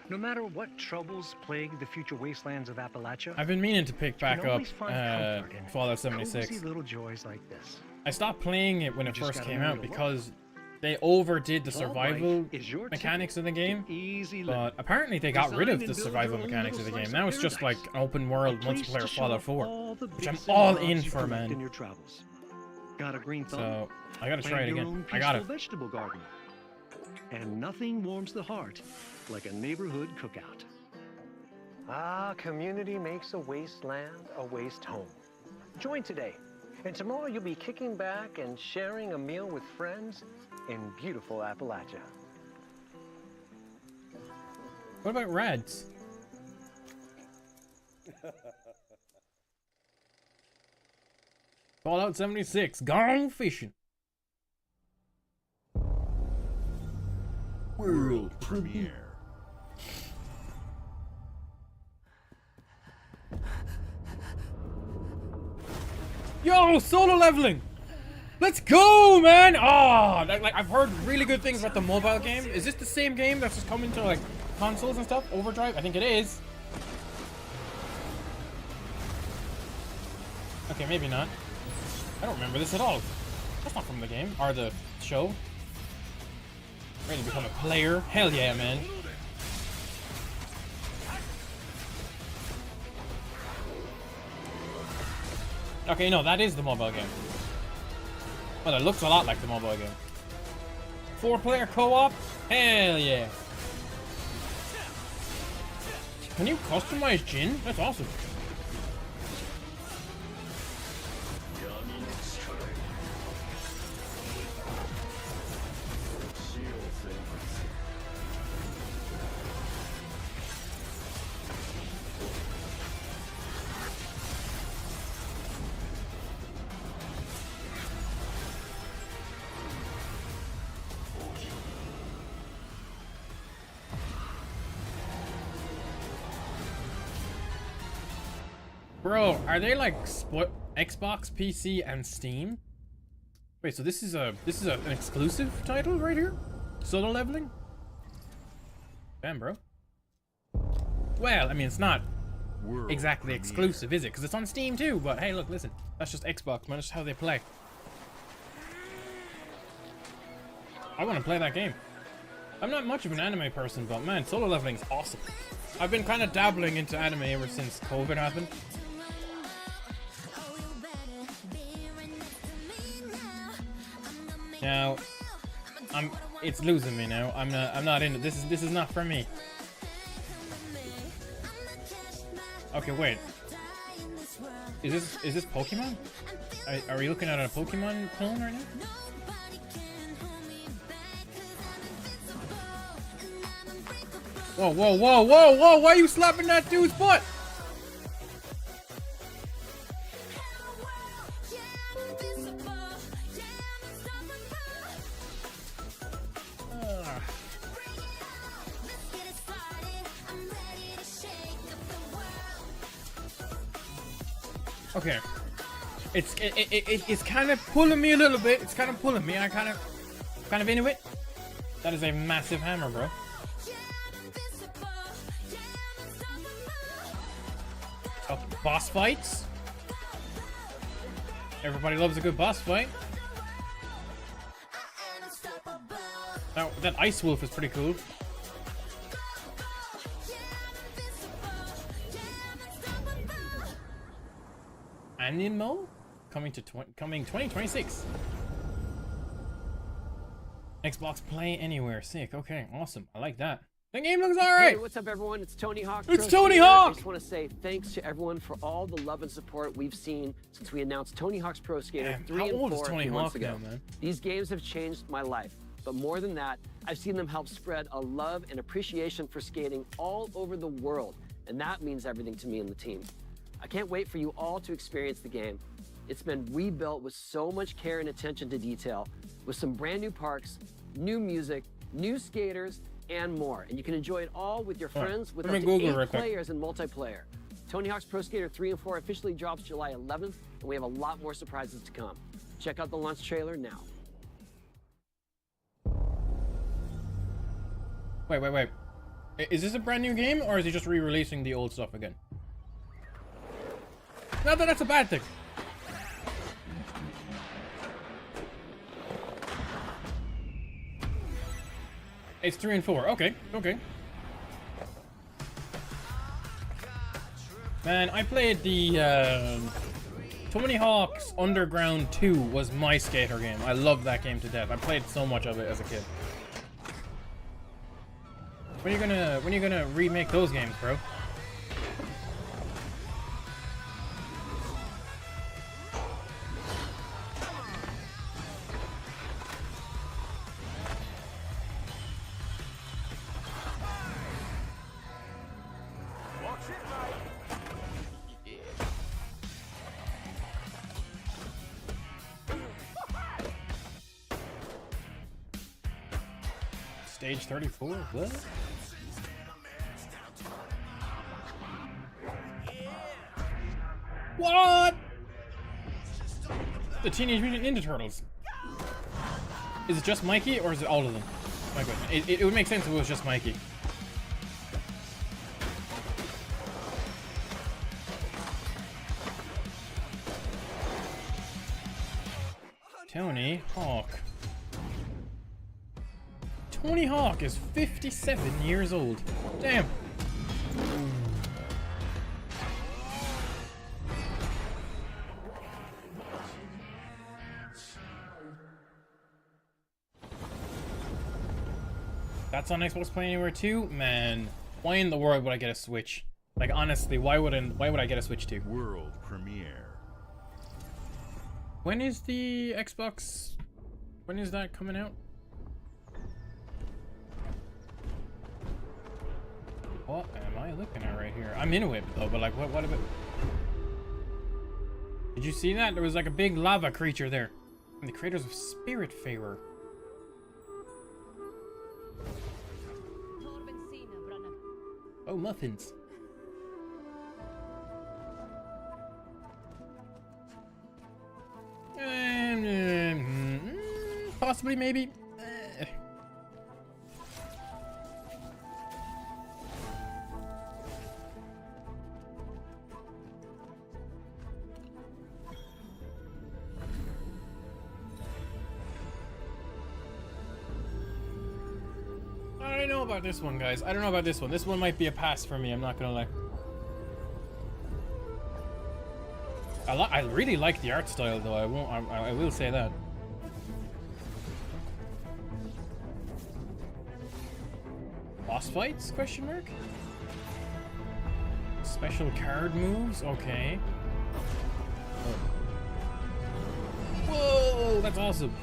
No matter what troubles plague the future wastelands of Appalachia, I've been meaning to pick back up Fallout 76. cozy little joys like this. I stopped playing it when it first gotta came learn out to because they overdid the Vault survival life is your mechanics of the game. Easy But apparently they got rid of the survival mechanics of the game. Now it's just like an open world multiplayer Fallout 4, which I'm all in for, man. In your travels. Got a green thumb? So I gotta try Plant it your again. own I got it. peaceful vegetable garden. And nothing warms the heart like a neighborhood cookout. Ah, community makes a wasteland a waste home. Join today, and tomorrow you'll be kicking back and sharing a meal with friends in beautiful Appalachia. What about Rads? Fallout 76, gone fishing. World premiere. Yo, solo leveling! Let's go, man! Oh, like I've heard really good things about the mobile game. Is this the same game that's just coming to like consoles and stuff? Overdrive? I think it is. Okay, maybe not. I don't remember this at all. That's not from the game or the show. Ready to become a player? Hell yeah, man. Okay, no, that is the mobile game. Well, it looks a lot like the mobile game. 4-player co-op? Hell yeah. Can you customize Jin? That's awesome. Bro, are they like split Xbox, PC, and Steam? Wait, so this is an exclusive title right here? Solo leveling? Damn, bro. Well, I mean, it's not exactly exclusive, is it? Because it's on Steam too. But hey, look, listen. That's just Xbox, man. That's just how they play. I want to play that game. I'm not much of an anime person, but man, solo leveling's awesome. I've been kind of dabbling into anime ever since COVID happened. Now, it's losing me now. I'm not in it. This is not for me. Okay, wait. Is this Pokemon? Are we looking at a Pokemon film right now? Whoa, whoa, whoa, whoa, whoa! Why are you slapping that dude's butt? Okay, it's kind of pulling me a little bit. It's kind of pulling me. I kind of into it. That is a massive hammer, bro. Oh, boss fights. Everybody loves a good boss fight. Now that Ice Wolf is pretty cool. Animo coming 2026. Xbox Play Anywhere. Sick. Okay, awesome. I like that. The game looks alright. Hey, what's up, everyone? It's Tony Hawk. It's Tony Hawk. I just want to say thanks to everyone for all the love and support we've seen since we announced Tony Hawk's Pro Skater 3 and 4 Tony months Hawk ago. now, man? These games have changed my life, but more than that, I've seen them help spread a love and appreciation for skating all over the world, and that means everything to me and the team. I can't wait for you all to experience the game. It's been rebuilt with so much care and attention to detail, with some brand new parks, new music, new skaters, and more. And you can enjoy it all with your friends with up to 8 players in multiplayer. Tony Hawk's Pro Skater 3 and 4 officially drops July 11th, and we have a lot more surprises to come. Check out the launch trailer now. Wait. Is this a brand new game, or is he just re-releasing the old stuff again? Not that that's a bad thing. It's 3 and 4. Okay. Man, I played the Tony Hawk's Underground 2 was my skater game. I loved that game to death. I played so much of it as a kid. When are you gonna remake those games, bro? Stage 34? What? What? The Teenage Mutant Ninja Turtles. Is it just Mikey, or is it all of them? My goodness. It would make sense if it was just Mikey. Tony Hawk. Tony Hawk is 57 years old. Damn. That's on Xbox Play Anywhere too? Man, why in the world would I get a Switch? Like, honestly, why would I get a Switch too? World premiere. When is the Xbox? When is that coming out? What am I looking at right here? I'm into it though, but like, what about? Did you see that? There was like a big lava creature there. And the creators of Spiritfarer. Oh, muffins. possibly, maybe. I don't know about this one, guys. I don't know about this one. This one might be a pass for me. I'm not gonna lie. I really like the art style, though. I will say that. Boss fights? Question mark. Special card moves. Okay. Whoa, that's awesome.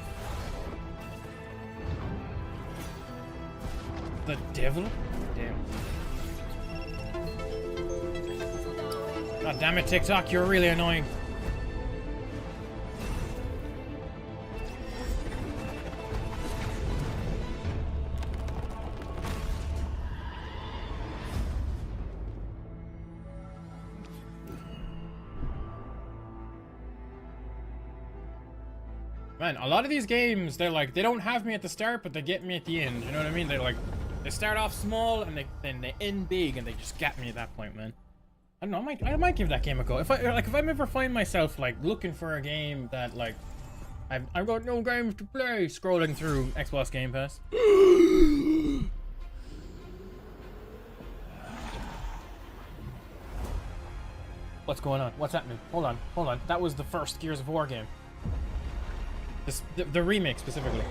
The devil? Damn. God damn it, TikTok, you're really annoying. Man, a lot of these games, they're like, they don't have me at the start, but they get me at the end. You know what I mean? They're like, they start off small and then they end big, and they just get me at that point, man. I don't know. I might give that game a go. If I ever find myself like looking for a game that like I've got no games to play, scrolling through Xbox Game Pass. What's going on? What's happening? Hold on. That was the first Gears of War game. The remake specifically.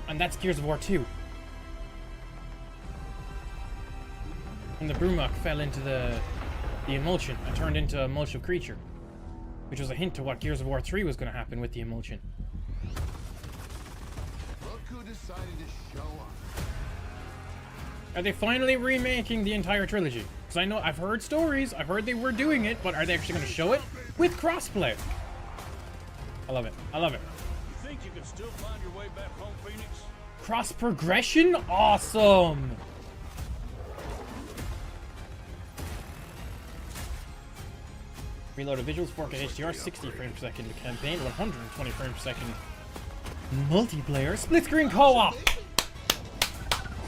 And that's Gears of War 2. And the Brumok fell into the emulsion and turned into a mulch of creature, which was a hint to what Gears of War 3 was going to happen with the emulsion. Look who decided to show up. Are they finally remaking the entire trilogy? Because I know I've heard stories, I've heard they were doing it, but are they actually going to show it with crossplay? I love it. I love it. You think you can still find your way back home, Phoenix? Cross progression? Awesome! Reloaded visuals, 4K HDR, 60 frames per second campaign, 120 frames per second multiplayer, split screen co-op!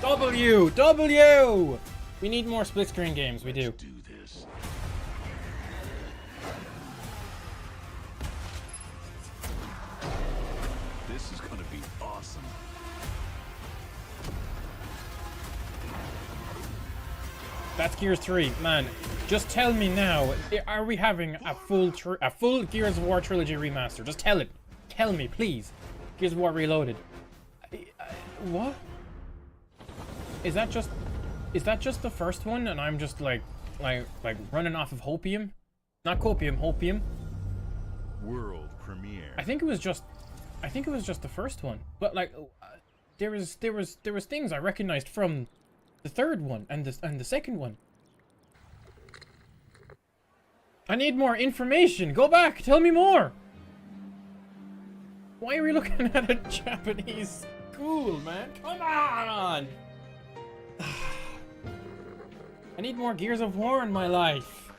W! We need more split screen games, we do. This is gonna be awesome. That's Gears 3, man. Just tell me now, are we having a full Gears of War trilogy remaster? Just tell it. Tell me, please. Gears of War Reloaded. What? Is that just the first one, and I'm just like running off of hopium? Not copium, hopium. World premiere. I think it was just the first one. But like, there was things I recognized from the third one and the second one. I need more information. Go back. Tell me more. Why are we looking at a Japanese school, man? Come on. I need more Gears of War in my life.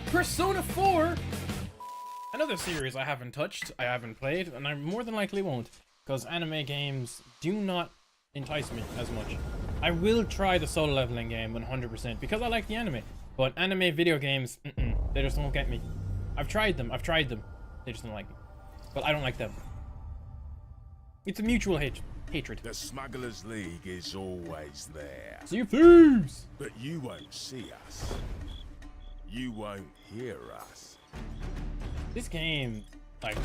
Persona 4? Another series I haven't touched, I haven't played, and I more than likely won't, because anime games do not entice me as much. I will try the solo leveling game 100% because I like the anime, but anime video games, they just won't get me. I've tried them, they just don't like me. But I don't like them. It's a mutual hatred. The Smugglers League is always there. Sea of Thieves! But you won't see us. You won't hear us. This game, like...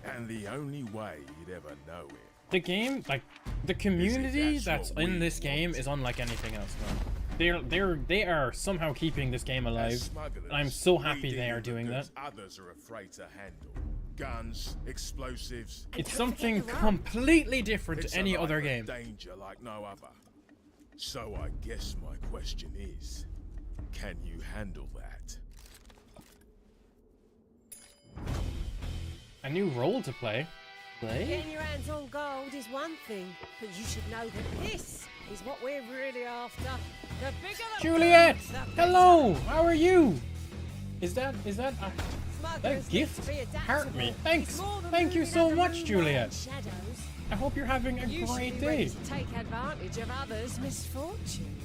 And the only way you'd ever know it. The game, like, the community that's in this game is unlike anything else, man. They are somehow keeping this game alive. I'm so happy they are doing that. Others are afraid to handle. Guns, explosives. It's something completely different to any other game. Danger like no other. So I guess my question is, can you handle that? A new role to play? What? Getting your hands on gold is one thing, but you should know that this is what we're really after. The bigger the Juliet! the better. Hello! How are you? Is that a Smugglers gift? need to be Heart me. adaptable. Thanks. It's more than Thank you moving so under much, moonlight Juliet. and shadows. I hope you're having a You should great be ready day. to take advantage of others' misfortune.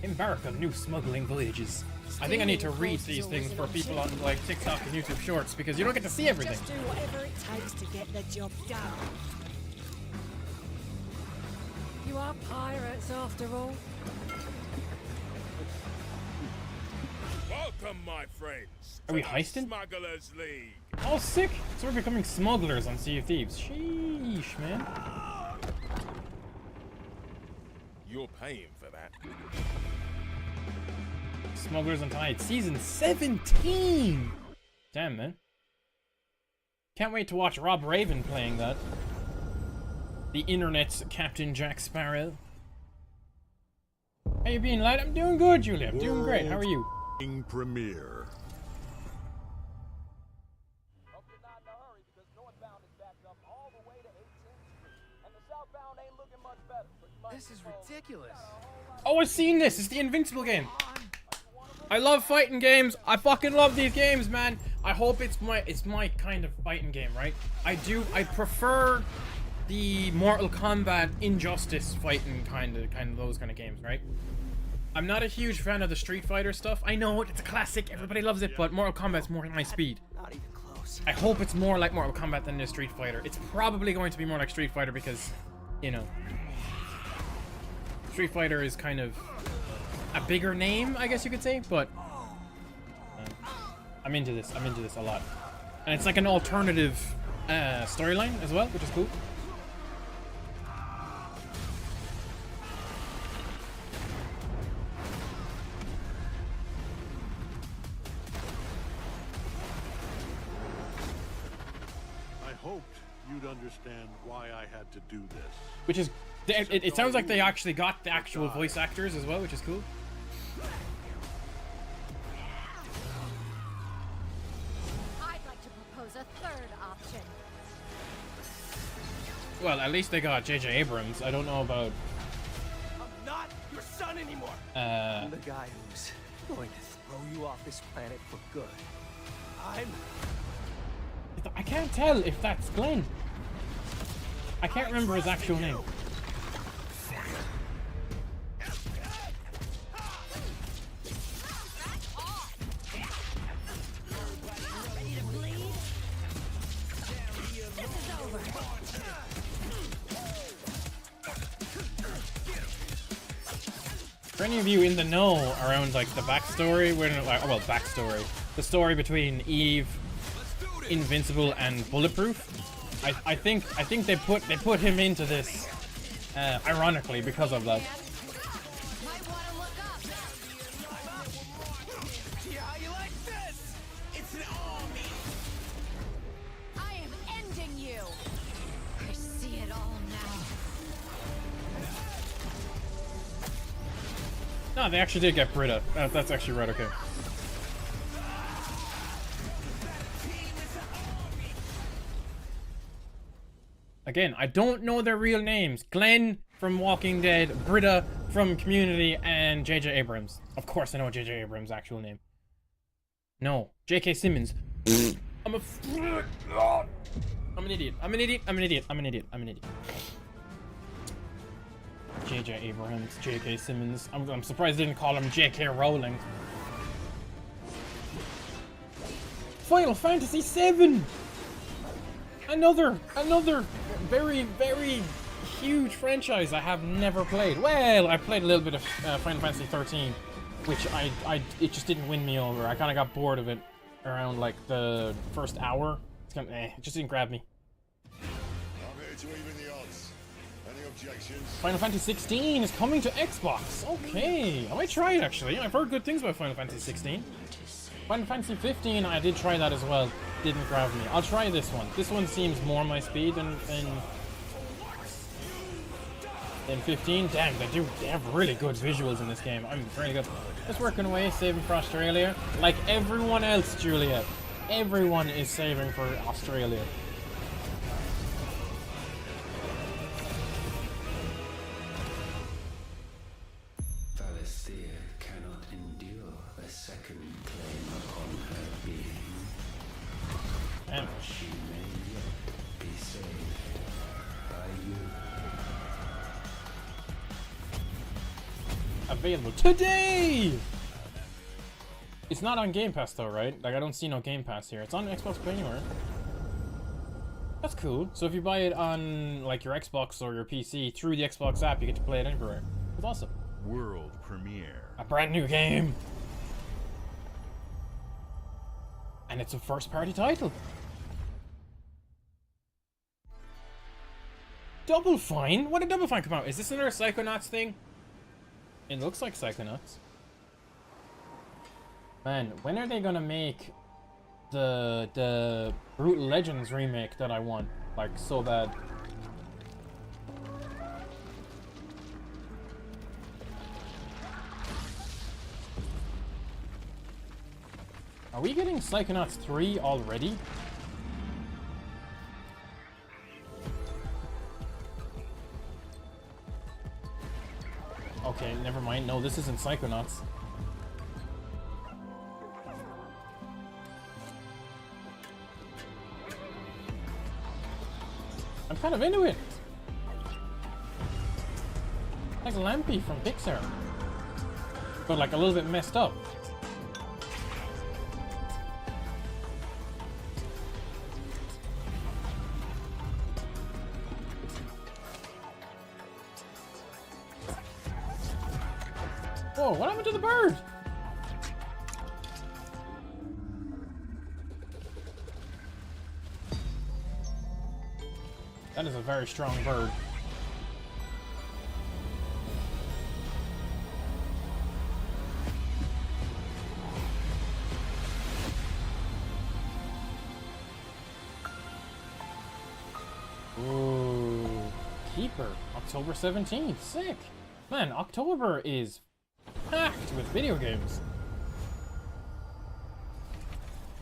Embark on new smuggling voyages. I think I need to read these things for people on like TikTok and YouTube Shorts because you don't get to see everything. Just do whatever it takes to get the job done. You are pirates after all. Welcome, my friends. Are we to the heisting? Smugglers League. Oh, sick! So we're becoming smugglers on Sea of Thieves. Sheesh, man. You're paying for that. Smugglers Untied, season 17! Damn, man. Can't wait to watch Rob Raven playing that. The internet's Captain Jack Sparrow. How you been, lad? I'm doing good, Julia. I'm doing great. How are you? Premiere. This is ridiculous. Oh, I've seen this. It's the Invincible game. I love fighting games. I fucking love these games, man. I hope it's my kind of fighting game, right? I prefer the Mortal Kombat Injustice fighting kind of those kind of games, right? I'm not a huge fan of the Street Fighter stuff. I know it's a classic, everybody loves it, but Mortal Kombat's more my speed. Not even close. I hope it's more like Mortal Kombat than the Street Fighter. It's probably going to be more like Street Fighter because, you know, Street Fighter is kind of a bigger name, I guess you could say, but I'm into this. I'm into this a lot. And it's like an alternative storyline as well, which is cool. I hoped you'd understand why I had to do this. Which is, it sounds like they actually got the actual voice actors as well, which is cool. I'd like to propose a third option. Well, at least they got J.J. Abrams. I don't know about... I'm not your son anymore. I'm the guy who's going to throw you off this planet for good. I can't tell if that's Glenn. I can't remember his actual name. For any of you in the know around like the backstory, well, backstory, the story between Eve, Invincible, and Bulletproof, I think they put him into this, ironically because of that. Yeah, you like this? It's an army. I am ending you. I see it all now. No, they actually did get Britta. That's actually right. Okay. Again, I don't know their real names. Glenn from Walking Dead, Britta from Community, and J.J. Abrams. Of course I know J.J. Abrams' actual name. No, J.K. Simmons. I'm an idiot. I'm an idiot. I'm an idiot. I'm an idiot. I'm an idiot. J.J. Abrams, J.K. Simmons. I'm surprised they didn't call him J.K. Rowling. Final Fantasy VII! Another very, very huge franchise I have never played. Well, I played a little bit of Final Fantasy 13, which it just didn't win me over. I kind of got bored of it around like the first hour. It's kind of, it just didn't grab me. I'm here to even the odds. Any objections? Final Fantasy 16 is coming to Xbox. Okay, I might try it actually. I've heard good things about Final Fantasy 16. Final Fantasy 15, I did try that as well. Didn't grab me. I'll try this one. This one seems more my speed than 15. Damn, they have really good visuals in this game. I'm really good. Just working away, saving for Australia. Like everyone else, Juliet. Everyone is saving for Australia. Damn. Available today! It's not on Game Pass though, right? Like, I don't see no Game Pass here. It's on Xbox Play Anywhere. That's cool. So if you buy it on, like, your Xbox or your PC through the Xbox app, you get to play it everywhere. It's awesome. World premiere. A brand new game! And it's a first-party title. Double Fine? When did Double Fine come out? Is this another Psychonauts thing? It looks like Psychonauts. Man, when are they gonna make the Brutal Legends remake that I want, like, so bad? Are we getting Psychonauts 3 already? Okay, never mind. No, this isn't Psychonauts. I'm kind of into it. Like Lampy from Pixar. But like a little bit messed up. Whoa, what happened to the bird? That is a very strong bird. Ooh, Keeper, October 17th, sick. Man, October is packed with video games.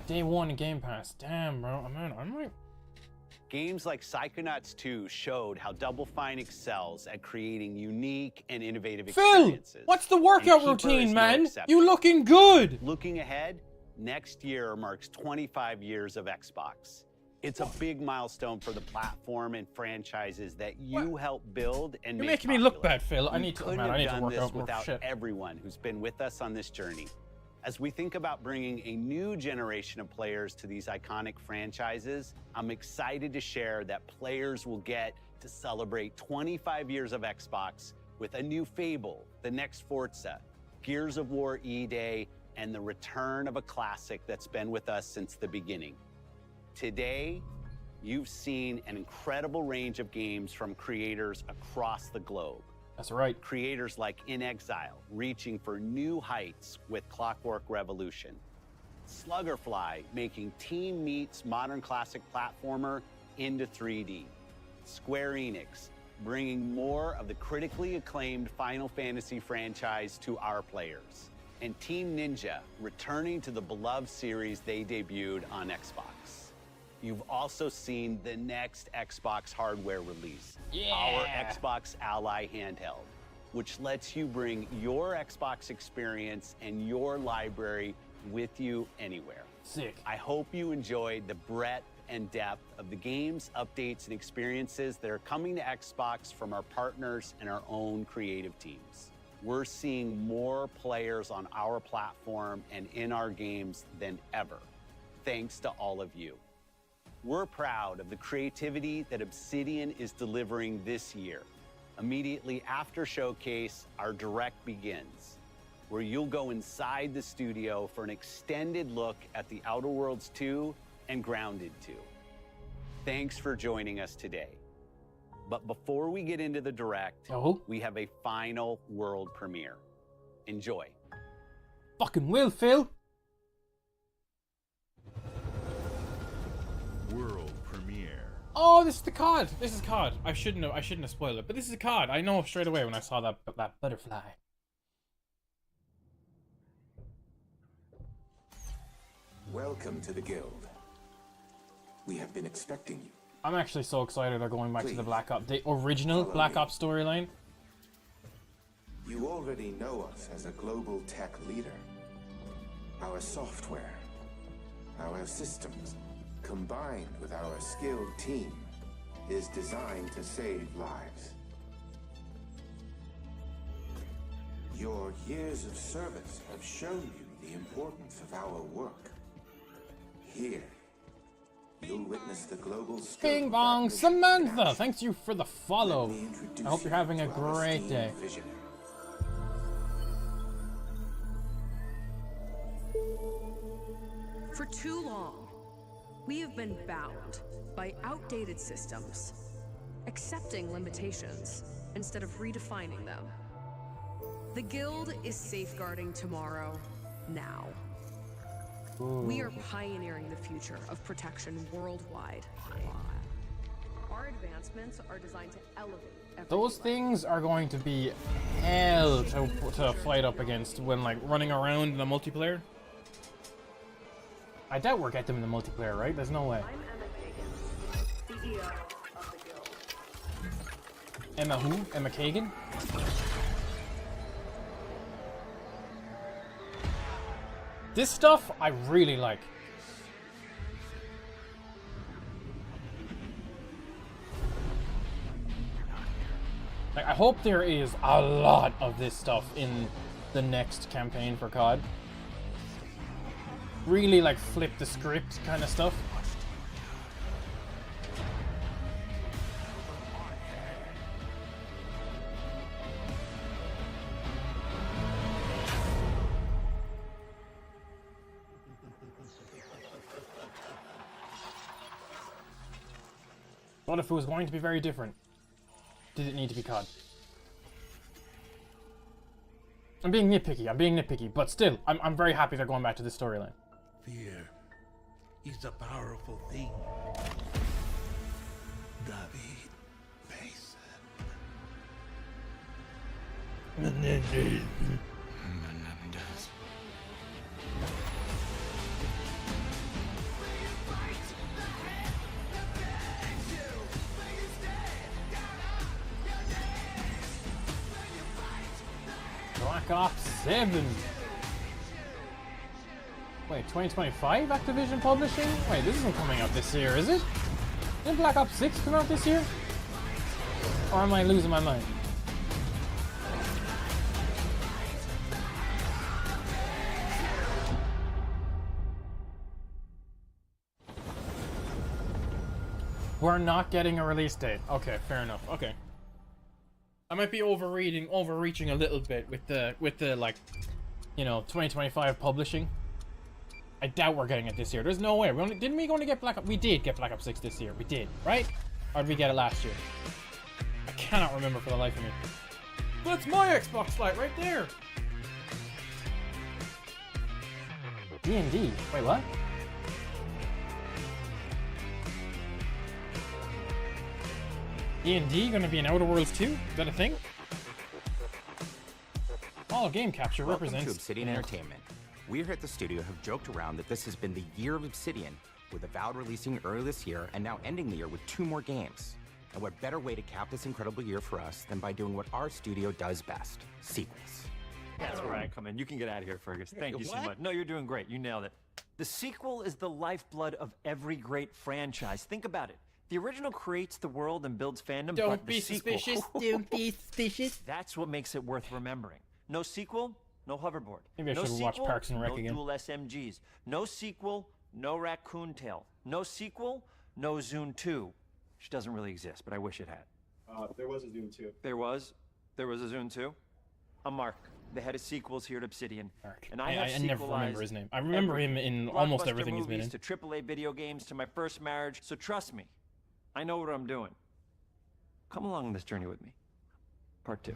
Day 1 Game Pass, damn bro, man, I might... Games like Psychonauts 2 showed how Double Fine excels at creating unique and innovative experiences. Phil, what's the workout routine, man? You looking good. Looking ahead, next year marks 25 years of Xbox. It's a big milestone for the platform and franchises that you helped build and You're make making me look bad, Phil. I need to work this out more without shit. everyone who's been with us on this journey. As we think about bringing a new generation of players to these iconic franchises, I'm excited to share that players will get to celebrate 25 years of Xbox with a new Fable, the next Forza, Gears of War E-Day, and the return of a classic that's been with us since the beginning. Today, you've seen an incredible range of games from creators across the globe. That's right. Creators like In Exile, reaching for new heights with Clockwork Revolution. Sluggerfly, making Team Meat's modern classic platformer into 3D. Square Enix, bringing more of the critically acclaimed Final Fantasy franchise to our players. And Team Ninja, returning to the beloved series they debuted on Xbox. You've also seen the next Xbox hardware release, our Xbox Ally handheld, which lets you bring your Xbox experience and your library with you anywhere. Sick. I hope you enjoyed the breadth and depth of the games, updates, and experiences that are coming to Xbox from our partners and our own creative teams. We're seeing more players on our platform and in our games than ever, thanks to all of you. We're proud of the creativity that Obsidian is delivering this year. Immediately after Showcase, our Direct begins, where you'll go inside the studio for an extended look at The Outer Worlds 2 and Grounded 2. Thanks for joining us today. But before we get into the Direct, we have a final world premiere. Enjoy. Fucking will, Phil. World premiere. Oh, this is the COD. This is COD. I shouldn't have spoiled it, but this is a COD. I know straight away when I saw that butterfly. Welcome to the guild. We have been expecting you. I'm actually so excited they're going back to the Black Ops, the original Black Ops storyline. You already know us as a global tech leader. Our software, our systems, combined with our skilled team, is designed to save lives. Your years of service have shown you the importance of our work. Here, you'll witness the global scope. Bing bong, Samantha! Thanks you for the follow. I hope you're having a great day. For too long, we have been bound by outdated systems, accepting limitations instead of redefining them. The Guild is safeguarding tomorrow, now. We are pioneering the future of protection worldwide. Our advancements are designed to elevate Those things are going to be hell to fight up against when like running around in the multiplayer. I doubt we'll get them in the multiplayer, right? There's no way. I'm Emma Kagan, CEO of the Guild. Emma who? Emma Kagan? This stuff I really like. Like, I hope there is a lot of this stuff in the next campaign for COD. Really like flip the script kind of stuff. What if it was going to be very different? Did it need to be COD? I'm being nitpicky, but still, I'm very happy they're going back to this storyline. Fear is a powerful thing. David Mason. Menendez. Black Ops 7. Wait, 2025 Activision Publishing? Wait, this isn't coming out this year, is it? Didn't Black Ops 6 come out this year? Or am I losing my mind? We're not getting a release date. Okay, fair enough. Okay. I might be overreaching a little bit with the like, you know, 2025 publishing. I doubt we're getting it this year. There's no way. Didn't we get Black Ops? We did get Black Ops 6 this year. We did, right? Or did we get it last year? I cannot remember for the life of me. That's my Xbox Lite right there. D&D. Wait, what? D&D gonna be in Outer Worlds 2? Is that a thing? All game capture represents... Welcome to Obsidian Entertainment. We here at the studio have joked around that this has been the year of Obsidian, with Avowed releasing early this year and now ending the year with 2 more games. And what better way to cap this incredible year for us than by doing what our studio does best, sequels. That's where I come in. You can get out of here, Fergus. Thank you so much. No, you're doing great. You nailed it. The sequel is the lifeblood of every great franchise. Think about it. The original creates the world and builds fandom, Don't be suspicious. Don't be suspicious. That's what makes it worth remembering. No sequel, no hoverboard. Maybe I no should sequel, watch Parks and Rec no again. dual SMGs. No sequel, no Raccoon Tail. No sequel, no Zune 2. Which doesn't really exist, but I wish it had. There was a Zune 2. There was a Zune 2. I'm Mark, the head of sequels here at Obsidian. Mark. And I have never remember his name. I remember him in almost everything he's been in. To AAA video games, to my first marriage. So trust me, I know what I'm doing. Come along on this journey with me. Part 2.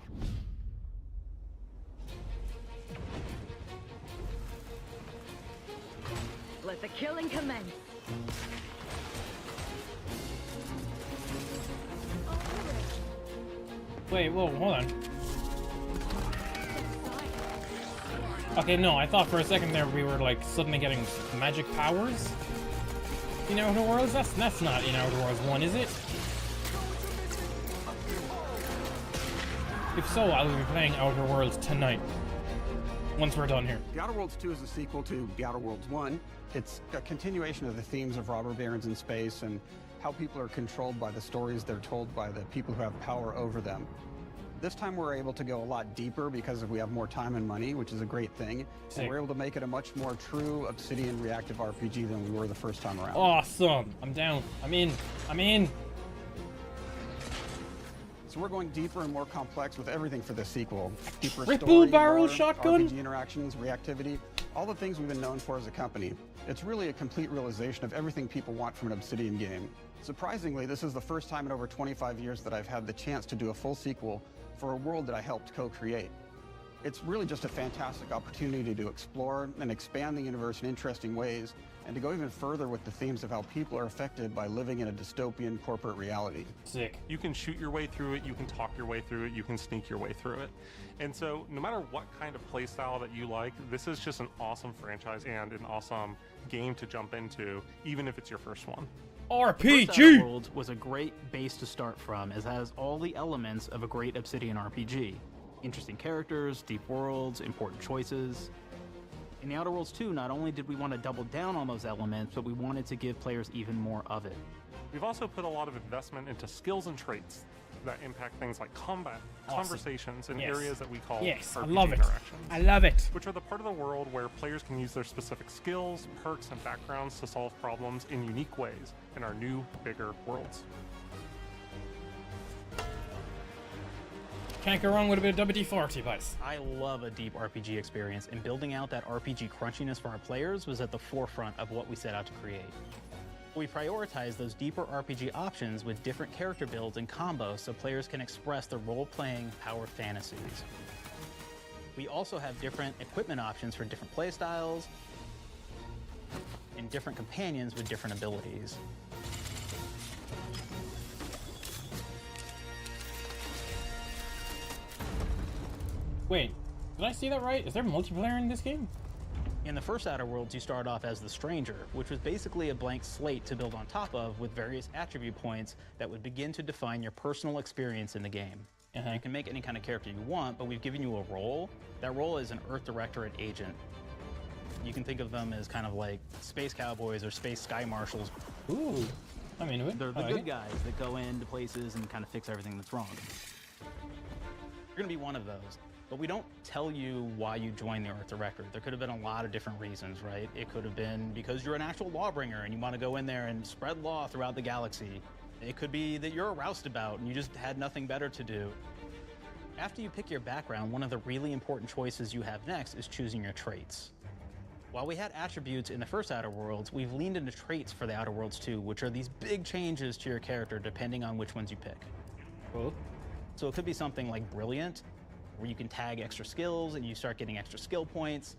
Let the killing commence. Wait, whoa, hold on. Okay, no, I thought for a second there we were like suddenly getting magic powers in Outer Worlds. That's not in Outer Worlds 1, is it? If so, I will be playing Outer Worlds tonight. once we're done here. The Outer Worlds 2 is a sequel to The Outer Worlds 1. It's a continuation of the themes of robber barons in space and how people are controlled by the stories they're told by the people who have power over them. This time we're able to go a lot deeper because we have more time and money, which is a great thing. And we're able to make it a much more true Obsidian reactive RPG than we were the first time around. Awesome. I'm down. I'm in. So we're going deeper and more complex with everything for this sequel. Deeper Triple story, barrel lore, shotgun? RPG interactions, reactivity, all the things we've been known for as a company. It's really a complete realization of everything people want from an Obsidian game. Surprisingly, this is the first time in over 25 years that I've had the chance to do a full sequel for a world that I helped co-create. It's really just a fantastic opportunity to explore and expand the universe in interesting ways, and to go even further with the themes of how people are affected by living in a dystopian corporate reality. Sick. You can shoot your way through it, you can talk your way through it, you can sneak your way through it. And so no matter what kind of playstyle that you like, this is just an awesome franchise and an awesome game to jump into, even if it's your first one. RPG! First Outer Worlds was a great base to start from, as it has all the elements of a great Obsidian RPG. Interesting characters, deep worlds, important choices. In The Outer Worlds 2, not only did we want to double down on those elements, but we wanted to give players even more of it. We've also put a lot of investment into skills and traits that impact things like combat, conversations, and areas that we call RPG I love it. interactions. I love it. Which are the part of the world where players can use their specific skills, perks, and backgrounds to solve problems in unique ways in our new, bigger worlds. Can't go wrong with a bit of WD-40, boys. I love a deep RPG experience, and building out that RPG crunchiness for our players was at the forefront of what we set out to create. We prioritize those deeper RPG options with different character builds and combos so players can express their role-playing power fantasies. We also have different equipment options for different playstyles and different companions with different abilities. Wait, did I see that right? Is there multiplayer in this game? In the first Outer Worlds, you start off as the Stranger, which was basically a blank slate to build on top of with various attribute points that would begin to define your personal experience in the game. You can make any kind of character you want, but we've given you a role. That role is an Earth Directorate agent. You can think of them as kind of like space cowboys or space sky marshals. Ooh, I'm into it. They're the good guys that go into places and kind of fix everything that's wrong. You're gonna be one of those. But we don't tell you why you joined the Earth Directorate. There could have been a lot of different reasons, right? It could have been because you're an actual lawbringer and you want to go in there and spread law throughout the galaxy. It could be that you're a roustabout and you just had nothing better to do. After you pick your background, one of the really important choices you have next is choosing your traits. While we had attributes in the first Outer Worlds, we've leaned into traits for the Outer Worlds 2, which are these big changes to your character depending on which ones you pick. Cool. So it could be something like Brilliant, where you can tag extra skills and you start getting extra skill points.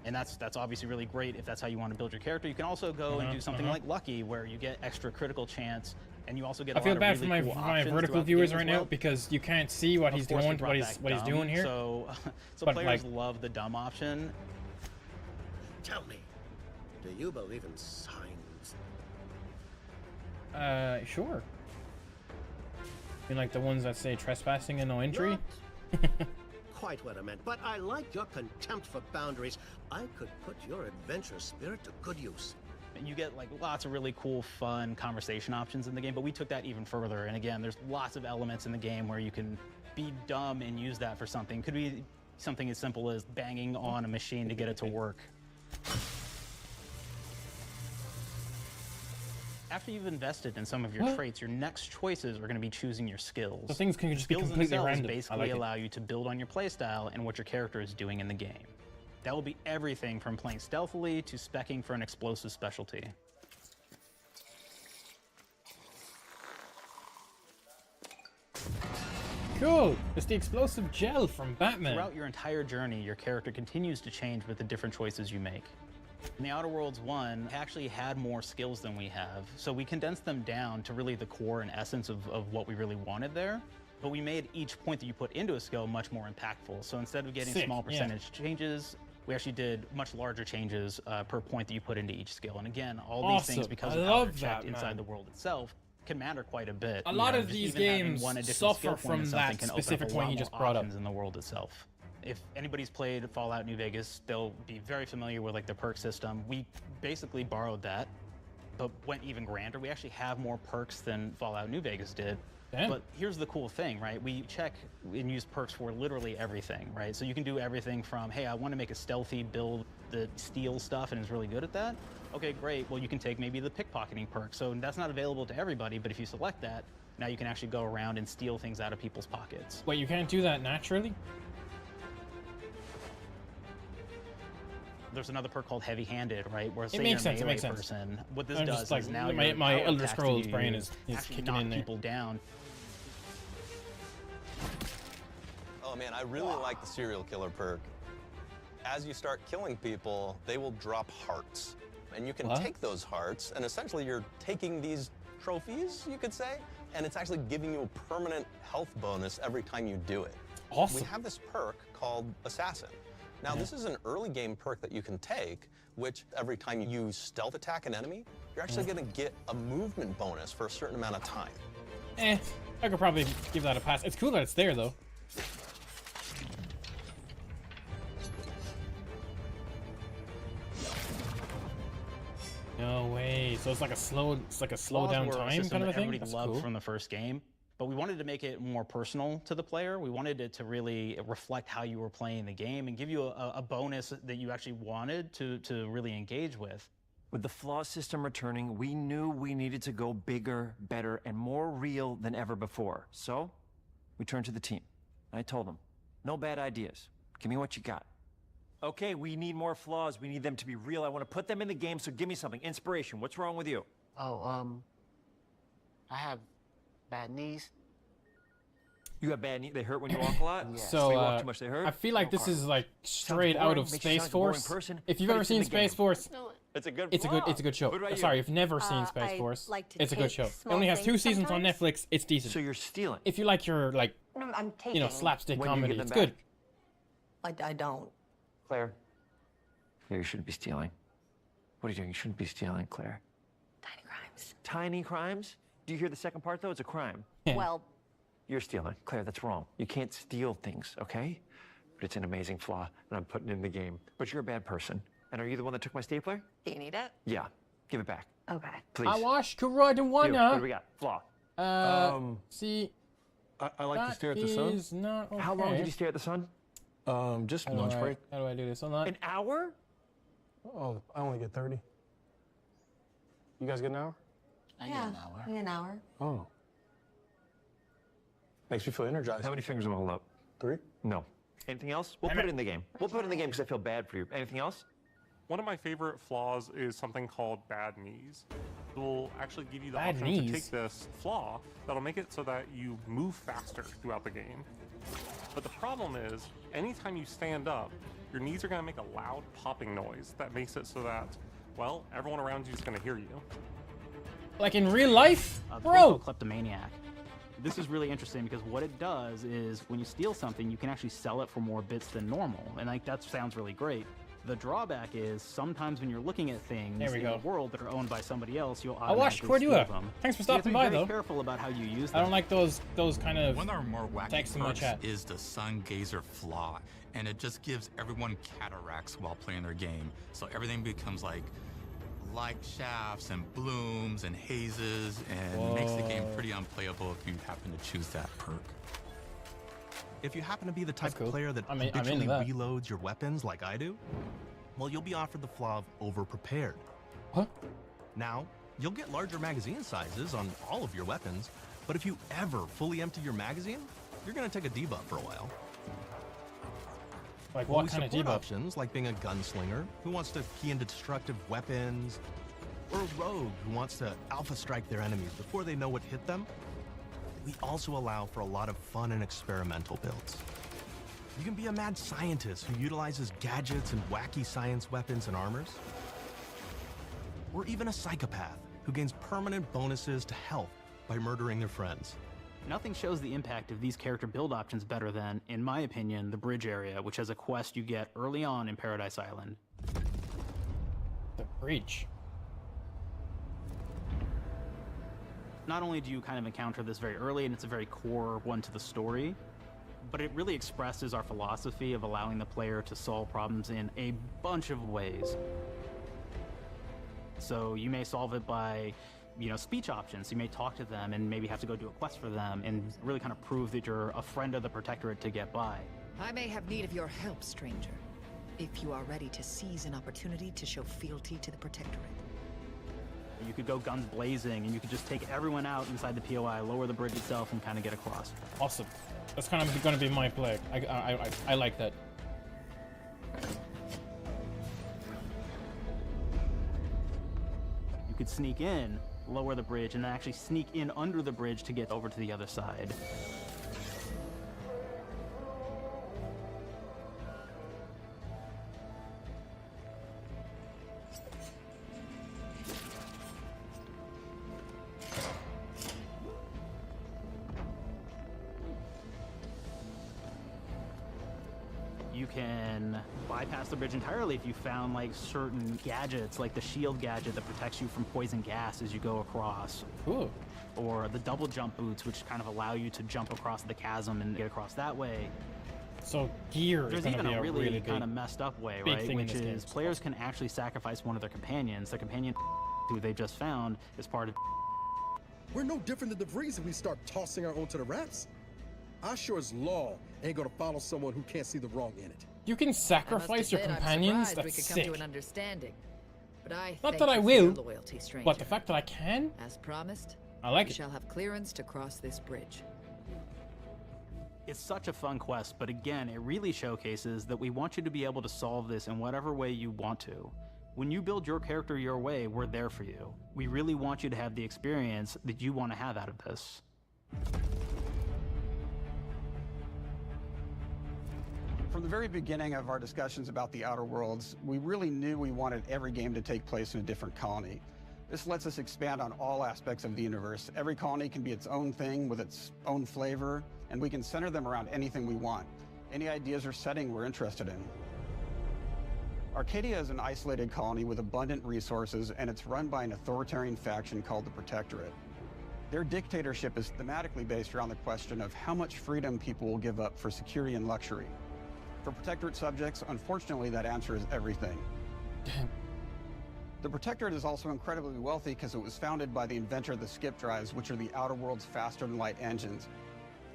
And that's obviously really great if that's how you want to build your character. You can also go and do something like Lucky, where you get extra critical chance, and you also get a lot of really cool options. I feel bad for my vertical viewers right now because you can't see what he's doing, what he's doing here. So players love the dumb option. Tell me, do you believe in signs? Sure. You mean like the ones that say trespassing and no entry? Quite what I meant, but I like your contempt for boundaries. I could put your adventurous spirit to good use. You get like lots of really cool, fun conversation options in the game, but we took that even further. And again, there's lots of elements in the game where you can be dumb and use that for something. Could be something as simple as banging on a machine to get it to work. After you've invested in some of your traits, your next choices are going to be choosing your skills. So things can just be completely random. Skills basically allow you to build on your playstyle and what your character is doing in the game. That will be everything from playing stealthily to speccing for an explosive specialty. Cool! It's the explosive gel from Batman. Throughout your entire journey, your character continues to change with the different choices you make. In the Outer Worlds 1, actually had more skills than we have, so we condensed them down to really the core and essence of what we really wanted there. But we made each point that you put into a skill much more impactful. So instead of getting small percentage changes, we actually did much larger changes per point that you put into each skill. And again, all these things, because of how they're checked inside the world itself, can matter quite a bit. A lot of these games suffer from that specific point you just brought up in the world itself. If anybody's played Fallout New Vegas, they'll be very familiar with like the perk system. We basically borrowed that, but went even grander. We actually have more perks than Fallout New Vegas did. Damn. But here's the cool thing, right? We check and use perks for literally everything, right? So you can do everything from, hey, I want to make a stealthy build that steals stuff and is really good at that. Okay, great. Well, you can take maybe the pickpocketing perk. So that's not available to everybody, but if you select that, now you can actually go around and steal things out of people's pockets. Wait, you can't do that naturally? There's another perk called Heavy-Handed, right? Where say It makes you're a sense. It melee makes sense. person, what this I'm does just like, is now my your my power Elder attacks Scrolls to brain you is actually kicking knock in there. people down. Oh man, I really like the serial killer perk. As you start killing people, they will drop hearts. And you can What? take those hearts, and essentially you're taking these trophies, you could say, and it's actually giving you a permanent health bonus every time you do it. Awesome. We have this perk called Assassin. Now, this is an early game perk that you can take, which every time you stealth attack an enemy, you're actually going to get a movement bonus for a certain amount of time. I could probably give that a pass. It's cool that it's there, though. No way. So it's like a slow down Flaws were a time system kind of a that thing. everybody That's loved cool. from the first game, but we wanted to make it more personal to the player. We wanted it to really reflect how you were playing the game and give you a bonus that you actually wanted to really engage with. With the flaw system returning, we knew we needed to go bigger, better, and more real than ever before. So, we turned to the team. I told them, no bad ideas. Give me what you got. Okay, we need more flaws. We need them to be real. I want to put them in the game, so give me something. Inspiration. What's wrong with you? Oh, I have bad knees. You got bad knees? They hurt when you walk a lot? So you walk too much, they hurt? I feel like this is like straight out boring, of makes you Space sound like a boring Force. person, If you've but ever it's in seen the game. Space Force, It's a good it's a good show. What about you? Sorry, if you've never seen I Space Force, like to it's a good take show. It small only has 2 things seasons on sometimes. Netflix. It's decent. So you're stealing. If you like your like No, I'm taking. you know slapstick When do you comedy, get it's them good. I don't. Claire. Yeah, you shouldn't be stealing. What are you doing? You shouldn't be stealing, Claire. Tiny crimes. Tiny crimes? Do you hear the second part, though? It's a crime. Well, You're stealing. Claire, that's wrong. You can't steal things, okay? But it's an amazing flaw, and I'm putting it in the game. But you're a bad person. And are you the one that took my stapler? do you need it? Yeah. Give it back. Okay. Please. I wash karate You, what do wanna. we got? Flaw. See, I like to that stare at the sun. is not okay. How long did you stare at the sun? Just How do lunch I- break. How do I do this? Hold on. An hour? Oh, I only get 30. You guys get an hour? I get an hour. An hour. Oh. Makes me feel energized. How many fingers am I holding up? 3? No. Anything else? We'll put it in the game. We'll put it in the game because I feel bad for you. Anything else? One of my favorite flaws is something called bad knees. It will actually give you the Bad option knees? to take this flaw that'll make it so that you move faster throughout the game. But the problem is, anytime you stand up, your knees are going to make a loud popping noise that makes it so that, well, everyone around you is going to hear you. Like in real life, The bro. kleptomaniac. This is really interesting because what it does is when you steal something, you can actually sell it for more bits than normal, and like that sounds really great. The drawback is sometimes when you're looking at things There we in go. the world that are owned by somebody else, you'll I watched automatically steal Cordua. them. Thanks for So you have to stopping be by, very though. careful about how you use I them. don't like those kind of One of our more wacky text in my perks chat. is the Sun Gazer Flaw, and it just gives everyone cataracts while playing their game. So everything becomes like light shafts and blooms and hazes, and makes the game Whoa. pretty unplayable if you happen to choose that perk. If you happen to be the type That's cool. of player that I'm into habitually that. reloads your weapons like I do, well, you'll be offered the flaw of overprepared. What? Now, you'll get larger magazine sizes on all of your weapons, but if you ever fully empty your magazine, you're going to take a debuff for a while. Like While what we kind of support debuff? options like being a gunslinger who wants to key into destructive weapons, or a rogue who wants to alpha strike their enemies before they know what hit them, we also allow for a lot of fun and experimental builds. You can be a mad scientist who utilizes gadgets and wacky science weapons and armors, or even a psychopath who gains permanent bonuses to health by murdering their friends. Nothing shows the impact of these character build options better than, in my opinion, the bridge area, which has a quest you get early on in Paradise Island. The breach. Not only do you kind of encounter this very early, and it's a very core one to the story, but it really expresses our philosophy of allowing the player to solve problems in a bunch of ways. So you may solve it by, you know, speech options. You may talk to them and maybe have to go do a quest for them and really kind of prove that you're a friend of the Protectorate to get by. I may have need of your help, stranger, if you are ready to seize an opportunity to show fealty to the Protectorate. You could go guns blazing and you could just take everyone out inside the POI, lower the bridge itself, and kind of get across. Awesome. That's kind of going to be my play. I like that. You could sneak in, lower the bridge, and then actually sneak in under the bridge to get over to the other side. You can bypass the bridge entirely if you found like certain gadgets, like the shield gadget that protects you from poison gas as you go across. Cool. Or the double jump boots, which kind of allow you to jump across the chasm and get across that way. So gear is There's going to even be a really big, kind of messed up way, big right? thing in Which this game. is players can actually sacrifice one of their companions. The companion who they just found is part of. We're no different than the Vrees if we start tossing our own to the raps. I sure as law ain't gonna follow someone who can't see the wrong in it. You can sacrifice your companions. We That's could come sick. to an understanding. But I Not thank that I you for will, your loyalty, stranger. but the fact that I can, As promised, I like you it. shall have clearance to cross this bridge. It's such a fun quest, but again, it really showcases that we want you to be able to solve this in whatever way you want to. When you build your character your way, we're there for you. We really want you to have the experience that you want to have out of this. From the very beginning of our discussions about the Outer Worlds, we really knew we wanted every game to take place in a different colony. This lets us expand on all aspects of the universe. Every colony can be its own thing with its own flavor, and we can center them around anything we want. Any ideas or setting we're interested in. Arcadia is an isolated colony with abundant resources, and it's run by an authoritarian faction called the Protectorate. Their dictatorship is thematically based around the question of how much freedom people will give up for security and luxury. For Protectorate subjects, unfortunately, that answer is everything. The Protectorate is also incredibly wealthy because it was founded by the inventor of the skip drives, which are the Outer World's faster-than-light engines.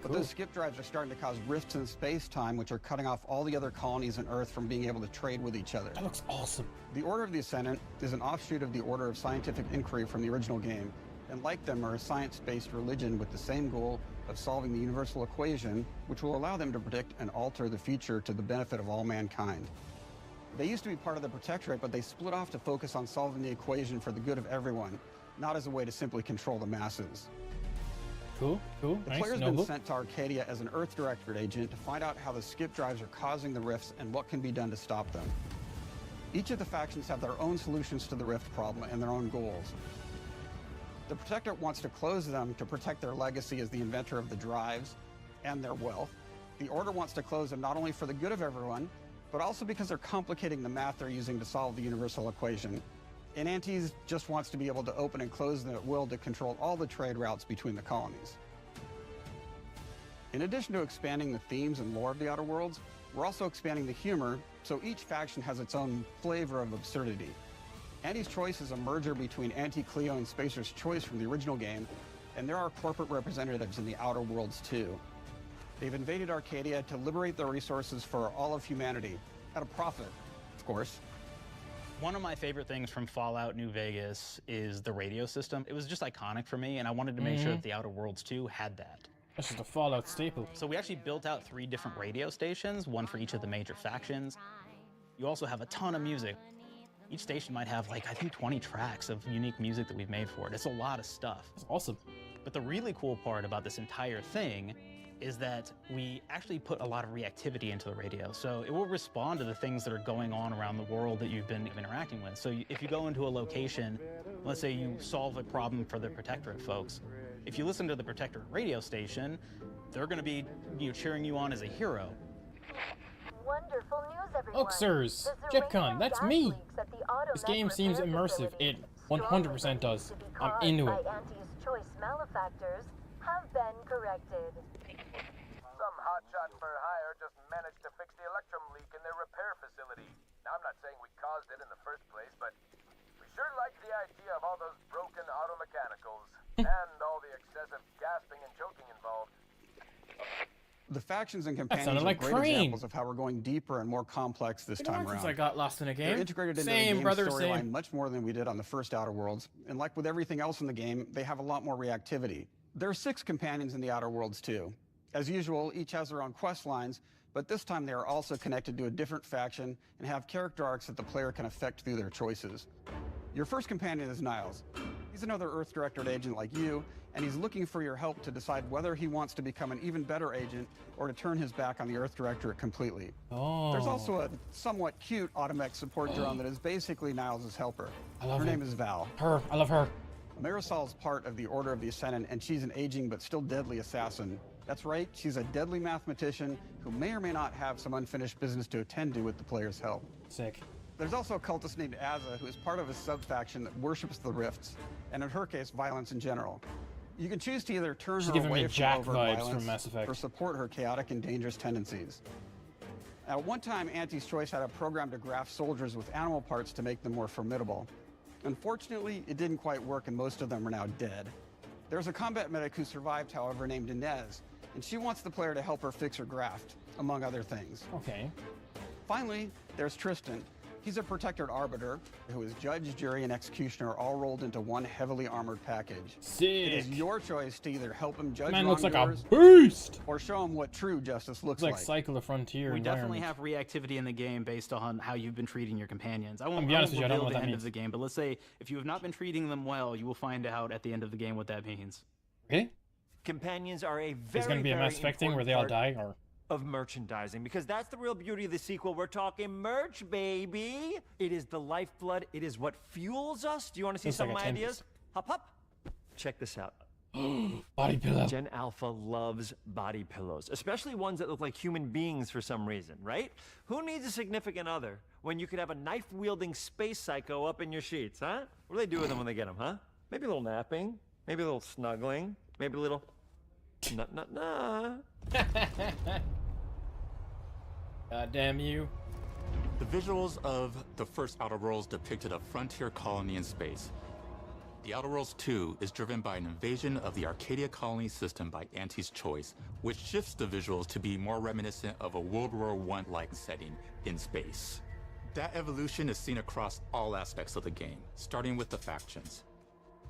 But those skip drives are starting to cause rifts in space-time, which are cutting off all the other colonies on Earth from being able to trade with each other. That looks awesome. The Order of the Ascendant is an offshoot of the Order of Scientific Inquiry from the original game, and like them are a science-based religion with the same goal of solving the universal equation, which will allow them to predict and alter the future to the benefit of all mankind. They used to be part of the Protectorate, but they split off to focus on solving the equation for the good of everyone, not as a way to simply control the masses. Cool, cool. The Nice, player's noble. been sent to Arcadia as an Earth Directorate agent to find out how the skip drives are causing the rifts and what can be done to stop them. Each of the factions have their own solutions to the rift problem and their own goals. The Protectorate wants to close them to protect their legacy as the inventor of the drives and their wealth. The Order wants to close them not only for the good of everyone, but also because they're complicating the math they're using to solve the universal equation. And Antes just wants to be able to open and close them at will to control all the trade routes between the colonies. In addition to expanding the themes and lore of the Outer Worlds, we're also expanding the humor, so each faction has its own flavor of absurdity. Anti's Choice is a merger between Anti-Cleo and Spacer's Choice from the original game, and there are corporate representatives in the Outer Worlds too. They've invaded Arcadia to liberate their resources for all of humanity, at a profit, of course. One of my favorite things from Fallout New Vegas is the radio system. It was just iconic for me, and I wanted to make sure that the Outer Worlds 2 had that. That's just a Fallout staple. So we actually built out 3 different radio stations, one for each of the major factions. You also have a ton of music. Each station might have, like, I think 20 tracks of unique music that we've made for it. It's a lot of stuff. That's awesome. But the really cool part about this entire thing is that we actually put a lot of reactivity into the radio. So it will respond to the things that are going on around the world that you've been interacting with. So if you go into a location, let's say you solve a problem for the Protectorate folks, if you listen to the Protectorate radio station, they're gonna be cheering you on as a hero. Wonderful news, everyone. Oxers, Jepcon, that's me. This game seems immersive. It 100% does. I'm into it. Anti's Choice malefactors have been corrected. Somehow hotshot for hire just managed to fix the electrum leak in their repair facility. Now, I'm not saying we caused it in the first place, but we sure like the idea of all those broken auto mechanicals and all the excessive gasping and choking involved. The factions and sounded companions like are great Crane. examples of how we're going deeper and more complex this time around. I got lost in a game. They're integrated into Same, the game brother, storyline same. much more than we did on the first Outer Worlds. And like with everything else in the game, they have a lot more reactivity. There are 6 companions in the Outer Worlds too. As usual, each has their own quest lines, but this time they are also connected to a different faction and have character arcs that the player can affect through their choices. Your first companion is Niles. He's another Earth Directorate agent like you, and he's looking for your help to decide whether he wants to become an even better agent or to turn his back on the Earth Directorate completely. Oh. There's also a somewhat cute Automech support drone that is basically Niles' helper. I love her it. name is Val. I love her. Marisol's part of the Order of the Ascendant, and she's an aging but still deadly assassin. That's right, she's a deadly mathematician who may or may not have some unfinished business to attend to with the player's help. Sick. There's also a cultist named Azza, who is part of a sub-faction that worships the Rifts, and in her case, violence in general. You can choose to either turn She's her giving away me from Jack overt vibes violence from Mass Effect. or support her chaotic and dangerous tendencies. At one time, Auntie's Choice had a program to graft soldiers with animal parts to make them more formidable. Unfortunately, it didn't quite work, and most of them are now dead. There's a combat medic who survived, however, named Inez, and she wants the player to help her fix her graft, among other things. Okay. Finally, there's Tristan. He's a protected arbiter who is judge, jury, and executioner all rolled into one heavily armored package. Sick. It is your choice to either help him judge Man looks like a wrongdoers beast. or show him what true justice looks It's like like. Cycle of Frontier We definitely environment. have reactivity in the game based on how you've been treating your companions. I won't, I'm be honest I with you, I won't don't know reveal what the that end of means. the game, but let's say if you have not been treating them well, you will find out at the end of the game what that means. Really? Companions are a very, There's gonna be a very Mass Effect thing where they all important die, part or of merchandising, because that's the real beauty of the sequel. We're talking merch, baby. It is the lifeblood. It is what fuels us. Do you want to see Looks some like of a my 10 ideas? Hop, hop. Check this out. body pillow. Gen Alpha loves body pillows, especially ones that look like human beings for some reason, right? Who needs a significant other when you could have a knife-wielding space psycho up in your sheets, huh? What do they do with them when they get them, huh? Maybe a little napping, maybe a little snuggling, maybe a little nah. God damn you. The visuals of the first Outer Worlds depicted a frontier colony in space. The Outer Worlds 2 is driven by an invasion of the Arcadia colony system by Auntie's Choice, which shifts the visuals to be more reminiscent of a World War I-like setting in space. That evolution is seen across all aspects of the game, starting with the factions.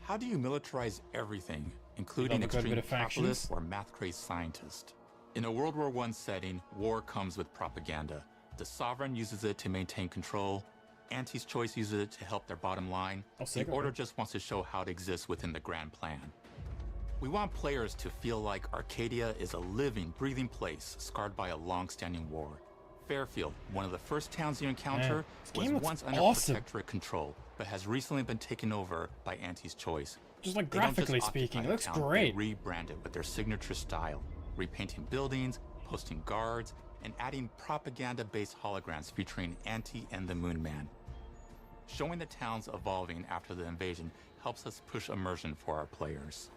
How do you militarize everything, including Love a good extreme bit of factions. capitalists or math-crazed scientists? In a World War I setting, war comes with propaganda. The Sovereign uses it to maintain control. Auntie's Choice uses it to help their bottom line. sick, The Order okay. just wants to show how it exists within the grand plan. We want players to feel like Arcadia is a living, breathing place scarred by a long-standing war. Fairfield, one of the first towns you encounter, Man, this was game looks once under awesome. protectorate control, but has recently been taken over by Auntie's Choice. Just like They don't graphically occupy speaking, it a looks town, great. They rebrand it with their signature style, repainting buildings, posting guards, and adding propaganda-based holograms featuring Auntie and the Moon Man. Showing the towns evolving after the invasion helps us push immersion for our players.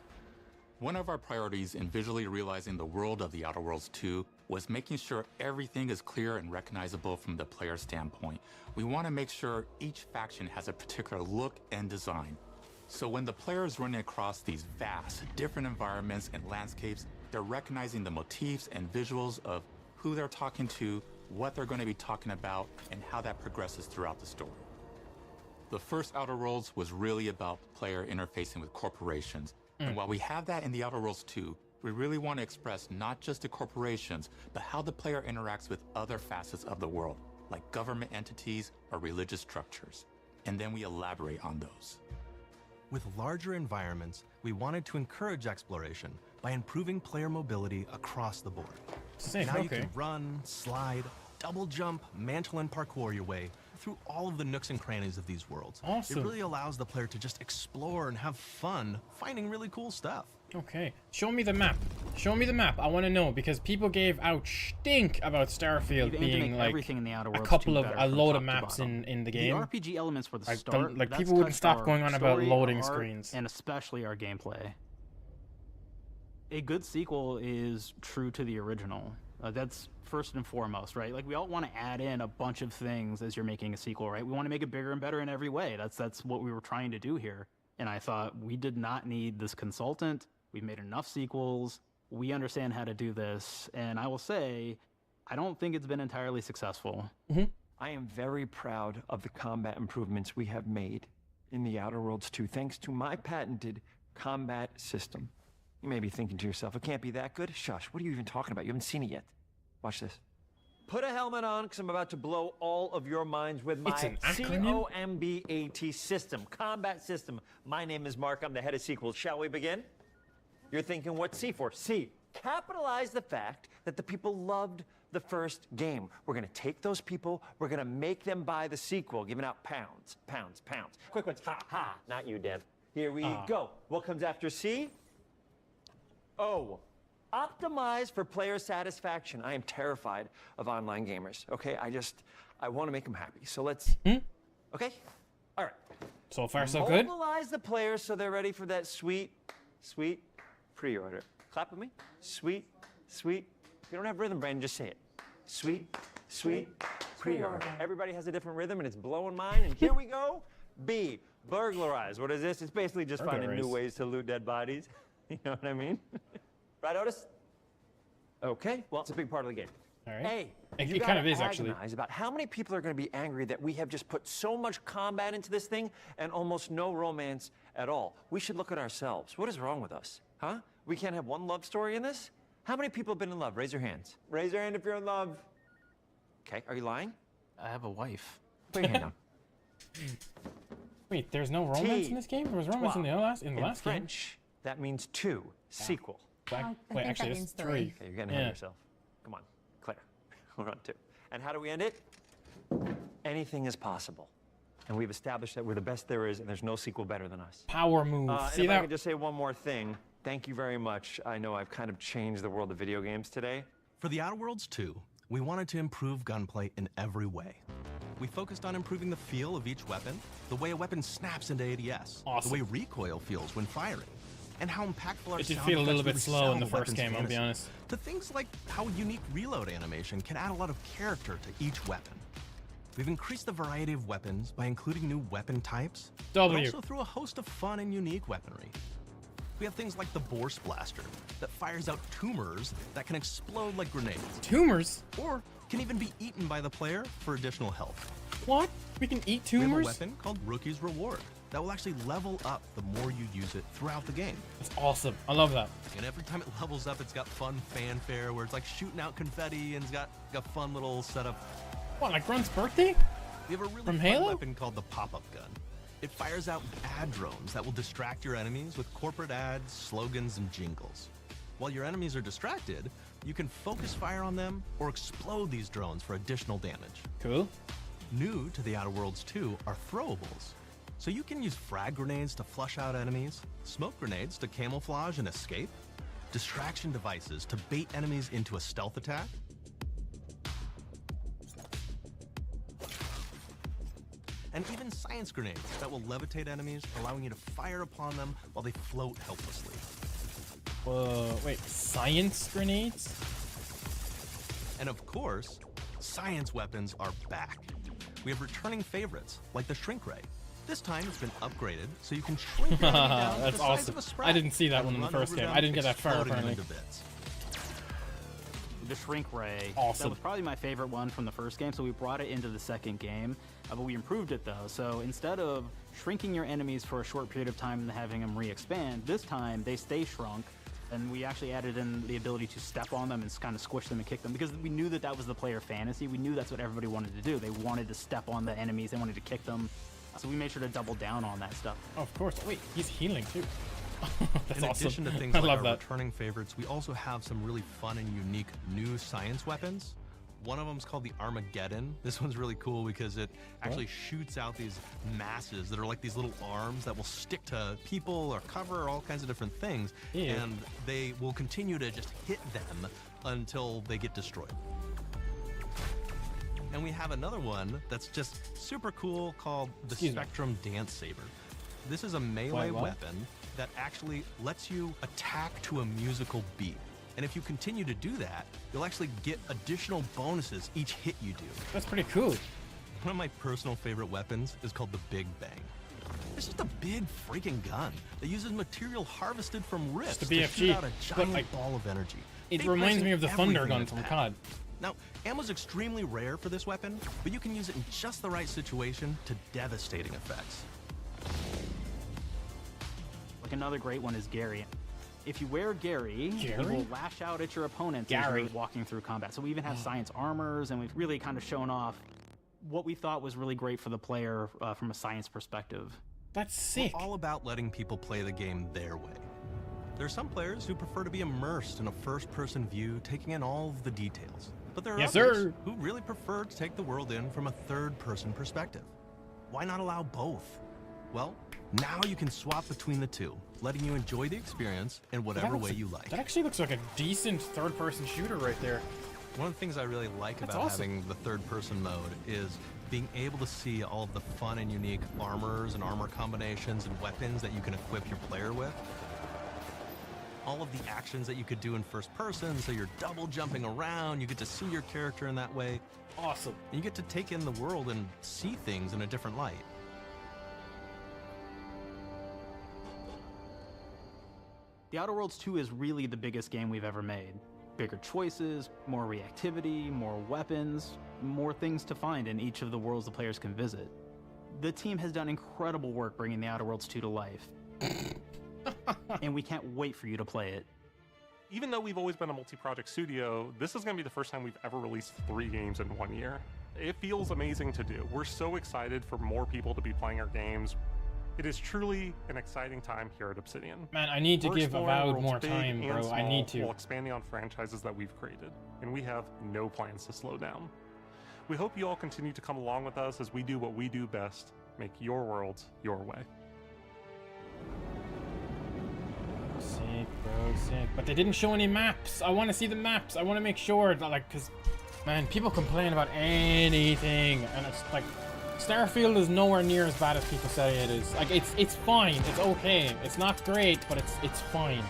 One of our priorities in visually realizing the world of the Outer Worlds 2 was making sure everything is clear and recognizable from the player standpoint. We want to make sure each faction has a particular look and design. So when the player is running across these vast, different environments and landscapes, they're recognizing the motifs and visuals of who they're talking to, what they're going to be talking about, and how that progresses throughout the story. The first Outer Worlds was really about the player interfacing with corporations. And while we have that in the Outer Worlds 2, we really want to express not just the corporations, but how the player interacts with other facets of the world, like government entities or religious structures. And then we elaborate on those. With larger environments, we wanted to encourage exploration by improving player mobility across the board. Sick, Now you okay. can run, slide, double jump, mantle, and parkour your way through all of the nooks and crannies of these worlds. Awesome. It really allows the player to just explore and have fun finding really cool stuff. Okay, show me the map. Show me the map. I want to know because people gave out stink about Starfield You've aimed to being make like everything in the Outer a Worlds couple 2 of better a from load top of to maps bottom. in the game. The RPG elements for the Like, start, like that's people wouldn't touched stop our going on about story, loading our art, screens. and especially our gameplay. A good sequel is true to the original. That's first and foremost, right? Like, we all want to add in a bunch of things as you're making a sequel, right? We want to make it bigger and better in every way. That's what we were trying to do here. And I thought we did not need this consultant. We've made enough sequels. We understand how to do this. And I will say, I don't think it's been entirely successful. I am very proud of the combat improvements we have made in The Outer Worlds 2, thanks to my patented combat system. You may be thinking to yourself, it can't be that good? Shush, what are you even talking about? You haven't seen it yet. Watch this. Put a helmet on, because I'm about to blow all of your minds with my COMBAT system, combat system. My name is Mark, I'm the head of sequels. Shall we begin? You're thinking, what's C for? C, capitalize the fact that the people loved the first game. We're gonna take those people, we're gonna make them buy the sequel, giving out pounds, pounds, pounds. Quick ones, ha, ha, not you, Dev. Here we go. What comes after C? O. Optimize for player satisfaction. I am terrified of online gamers, okay? I want to make them happy. So let's, okay? All right. So far, so good. Mobilize the players so they're ready for that sweet, sweet pre-order. Clap with me. Sweet, sweet. If you don't have rhythm, Brandon, just say it. Sweet, sweet pre-order. Everybody has a different rhythm, and it's blowing mine. And here we go. B. Burglarize. What is this? It's basically just finding new ways to loot dead bodies. You know what I mean? Right, Otis? Okay, well, it's a big part of the game. All right. A, it kind of is, actually. About how many people are going to be angry that we have just put so much combat into this thing and almost no romance at all. We should look at ourselves. What is wrong with us? Huh? We can't have one love story in this? How many people have been in love? Raise your hands. Raise your hand if you're in love. Okay, are you lying? I have a wife. Put your hand down. Wait, there's no romance in this game? There was romance in the last game. French, that means 2. Sequel. Wait, actually, it's 3. Okay, you're getting ahead of yourself. Come on, Claire. We're on 2. And how do we end it? Anything is possible. And we've established that we're the best there is, and there's no sequel better than us. Power move. See if I could just say one more thing. Thank you very much. I know I've kind of changed the world of video games today. For The Outer Worlds 2, we wanted to improve gunplay in every way. We focused on improving the feel of each weapon, the way a weapon snaps into ADS, the way recoil feels when firing, and how impactful our it did sound feel a little effects bit really slow sell in the the first weapon's game, I'll be fantasy, honest. to things like how unique reload animation can add a lot of character to each weapon. We've increased the variety of weapons by including new weapon types, but also through a host of fun and unique weaponry. We have things like the Bourse Blaster that fires out tumors that can explode like grenades. Tumors? Or can even be eaten by the player for additional health. What? We can eat We have tumors? a weapon called Rookie's Reward that will actually level up the more you use it throughout the game. That's awesome. I love that. And every time it levels up, it's got fun fanfare where it's like shooting out confetti and it's got a fun little setup. What, like Grunt's birthday? We have a really From fun Halo? weapon called the pop-up gun. It fires out ad drones that will distract your enemies with corporate ads, slogans, and jingles. While your enemies are distracted, you can focus fire on them or explode these drones for additional damage. Cool. New to The Outer Worlds 2 are throwables. So you can use frag grenades to flush out enemies, smoke grenades to camouflage and escape, distraction devices to bait enemies into a stealth attack, and even science grenades that will levitate enemies, allowing you to fire upon them while they float helplessly. Whoa, wait, science grenades? And of course, science weapons are back. We have returning favorites, like the Shrink Ray. This time it's been upgraded, so you can shrink your enemy down to That's the size awesome. of a sprat I didn't see that and one in the run first over game. them, I didn't get that far, exploding them apparently. into bits. The Shrink Ray. Awesome. That was probably my favorite one from the first game, so we brought it into the second game. But we improved it though. So instead of shrinking your enemies for a short period of time and having them re-expand, this time they stay shrunk. And we actually added in the ability to step on them and kind of squish them and kick them because we knew that that was the player fantasy. We knew that's what everybody wanted to do. They wanted to step on the enemies. They wanted to kick them. So we made sure to double down on that stuff. Oh, of course. Wait, he's healing too. That's In awesome. addition to things I like love our that. returning favorites, we also have some really fun and unique new science weapons. One of them is called the Armageddon. This one's really cool because it actually shoots out these masses that are like these little arms that will stick to people or cover or all kinds of different things. Ew. And they will continue to just hit them until they get destroyed. And we have another one that's just super cool called the Spectrum Dance Saber. This is a melee what? weapon that actually lets you attack to a musical beat. And if you continue to do that, you'll actually get additional bonuses each hit you do. That's pretty cool. One of my personal favorite weapons is called the Big Bang. It's just a big freaking gun that uses material harvested from rifts Just a to BFG, shoot out a but, giant like, ball of energy. It They reminds present me of the Thunder everything gun in its from pack. COD. Now, ammo's extremely rare for this weapon, but you can use it in just the right situation to devastating effects. Like another great one is Gary. If you wear Gary, Gary? you will lash out at your opponents as Gary. you're walking through combat. So we even have science armors, and we've really kind of shown off what we thought was really great for the player from a science perspective. That's sick. We're all about letting people play the game their way. There are some players who prefer to be immersed in a first-person view, taking in all of the details. But there are Yes, others sir. who really prefer to take the world in from a third-person perspective. Why not allow both? Well, now you can swap between the two, letting you enjoy the experience in whatever That looks- way you like. That actually looks like a decent third-person shooter right there. One of the things I really like That's about awesome. having the third-person mode is being able to see all of the fun and unique armors and armor combinations and weapons that you can equip your player with. All of the actions that you could do in first person, so you're double jumping around, you get to see your character in that way. Awesome. And you get to take in the world and see things in a different light. The Outer Worlds 2 is really the biggest game we've ever made. Bigger choices, more reactivity, more weapons, more things to find in each of the worlds the players can visit. The team has done incredible work bringing the Outer Worlds 2 to life. And we can't wait for you to play it. Even though we've always been a multi-project studio, this is going to be the first time we've ever released 3 games in 1 year. It feels amazing to do. We're so excited for more people to be playing our games. It is truly an exciting time here at Obsidian. Man, I need to We're give exploring Avowed worlds more big time, and bro. I small need to. While expanding on franchises that we've created, and we have no plans to slow down. We hope you all continue to come along with us as we do what we do best, make your worlds your way. Sick, bro, sick. But they didn't show any maps. I want to see the maps. I want to make sure that, like, because, man, people complain about anything, and it's like, Starfield is nowhere near as bad as people say it is. Like, it's fine. It's okay. It's not great, but it's fine.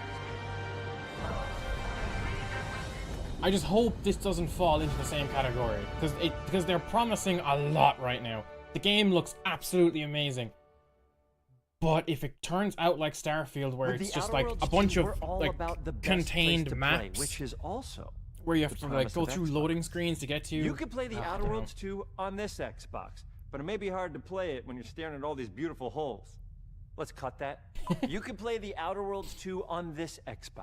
I just hope this doesn't fall into the same category, because they're promising a lot right now. The game looks absolutely amazing. But if it turns out like Starfield, where With it's the just Outer like Worlds a bunch 2, of we're all like about the best contained place to maps, play, which is also where you have the to like promise go of through Xbox. loading screens to get to. You could play the I Outer don't know. Worlds 2 on this Xbox, but it may be hard to play it when you're staring at all these beautiful holes. Let's cut that. You could play the Outer Worlds 2 on this Xbox.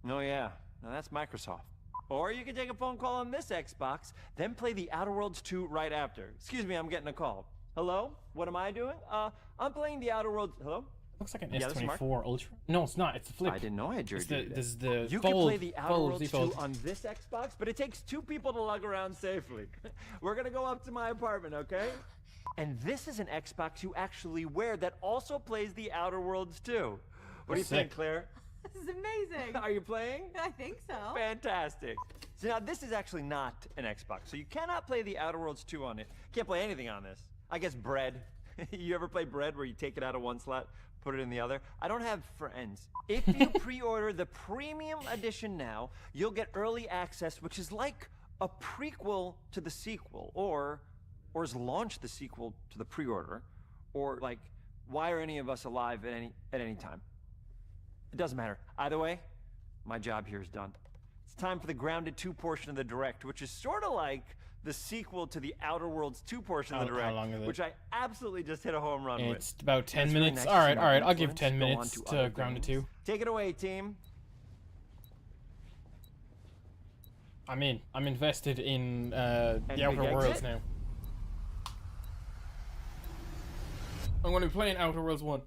Oh yeah, now that's Microsoft. Or you can take a phone call on this Xbox, then play the Outer Worlds 2 right after. Excuse me, I'm getting a call. Hello? What am I doing? I'm playing the Outer Worlds. Hello? Looks like an Yeah, this is Mark. S24 Ultra. No, it's not. It's the Flip. I didn't know I had It's Georgia. the, this is the You fold, can play the Outer fold, Worlds 2 fold. on this Xbox, but it takes 2 people to lug around safely. We're gonna go up to my apartment, okay? And this is an Xbox you actually wear that also plays the Outer Worlds 2. What do you think, Sick. Claire? This is amazing. Are you playing? I think so. Fantastic. So now this is actually not an Xbox, so you cannot play the Outer Worlds 2 on it. Can't play anything on this. I guess Bread. You ever play Bread where you take it out of one slot, put it in the other? I don't have friends. If you pre-order the premium edition now, you'll get early access, which is like a prequel to the sequel, or has launched the sequel to the pre-order, or like, why are any of us alive at any time? It doesn't matter. Either way, my job here is done. It's time for the Grounded 2 portion of the Direct, which is sort of like the sequel to the Outer Worlds 2 portion of the How Direct, long is it? which I absolutely just hit a home run with. It's about 10 It's really minutes. nice to All see right, my all right. I'll give influence 10 go on minutes to to other Grounded things. 2. Take it away, team. I'm in. I'm invested in And the big Outer Worlds exit? now. I'm going to be playing Outer Worlds 1.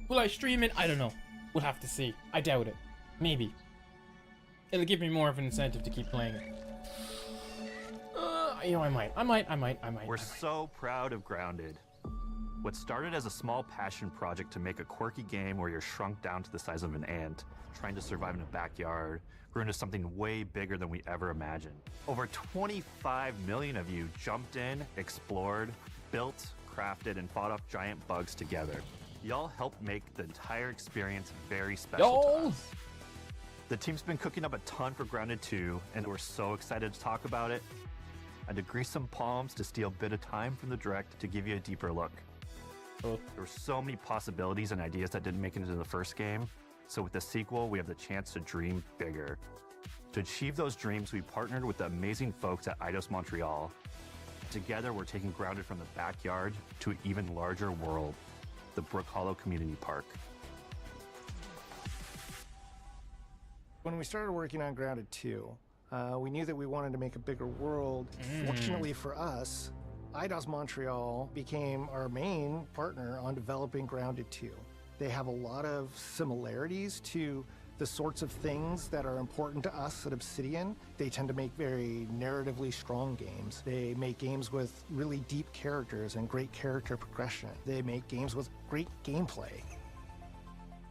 Will I stream it? I don't know. We'll have to see. I doubt it. Maybe. It'll give me more of an incentive to keep playing it. You know, I might. We're so proud of Grounded. What started as a small passion project to make a quirky game where you're shrunk down to the size of an ant, trying to survive in a backyard, grew into something way bigger than we ever imagined. Over 25 million of you jumped in, explored, built, crafted, and fought off giant bugs together. Y'all helped make the entire experience very special to us. The team's been cooking up a ton for Grounded 2, and we're so excited to talk about it. I had to grease some palms to steal a bit of time from the direct to give you a deeper look. Cool. There were so many possibilities and ideas that didn't make it into the first game, so with the sequel, we have the chance to dream bigger. To achieve those dreams, we partnered with the amazing folks at Eidos Montreal. Together, we're taking Grounded from the backyard to an even larger world, the Brook Hollow Community Park. When we started working on Grounded 2, we knew that we wanted to make a bigger world. Fortunately for us, Eidos Montreal became our main partner on developing Grounded 2. They have a lot of similarities to the sorts of things that are important to us at Obsidian. They tend to make very narratively strong games. They make games with really deep characters and great character progression. They make games with great gameplay.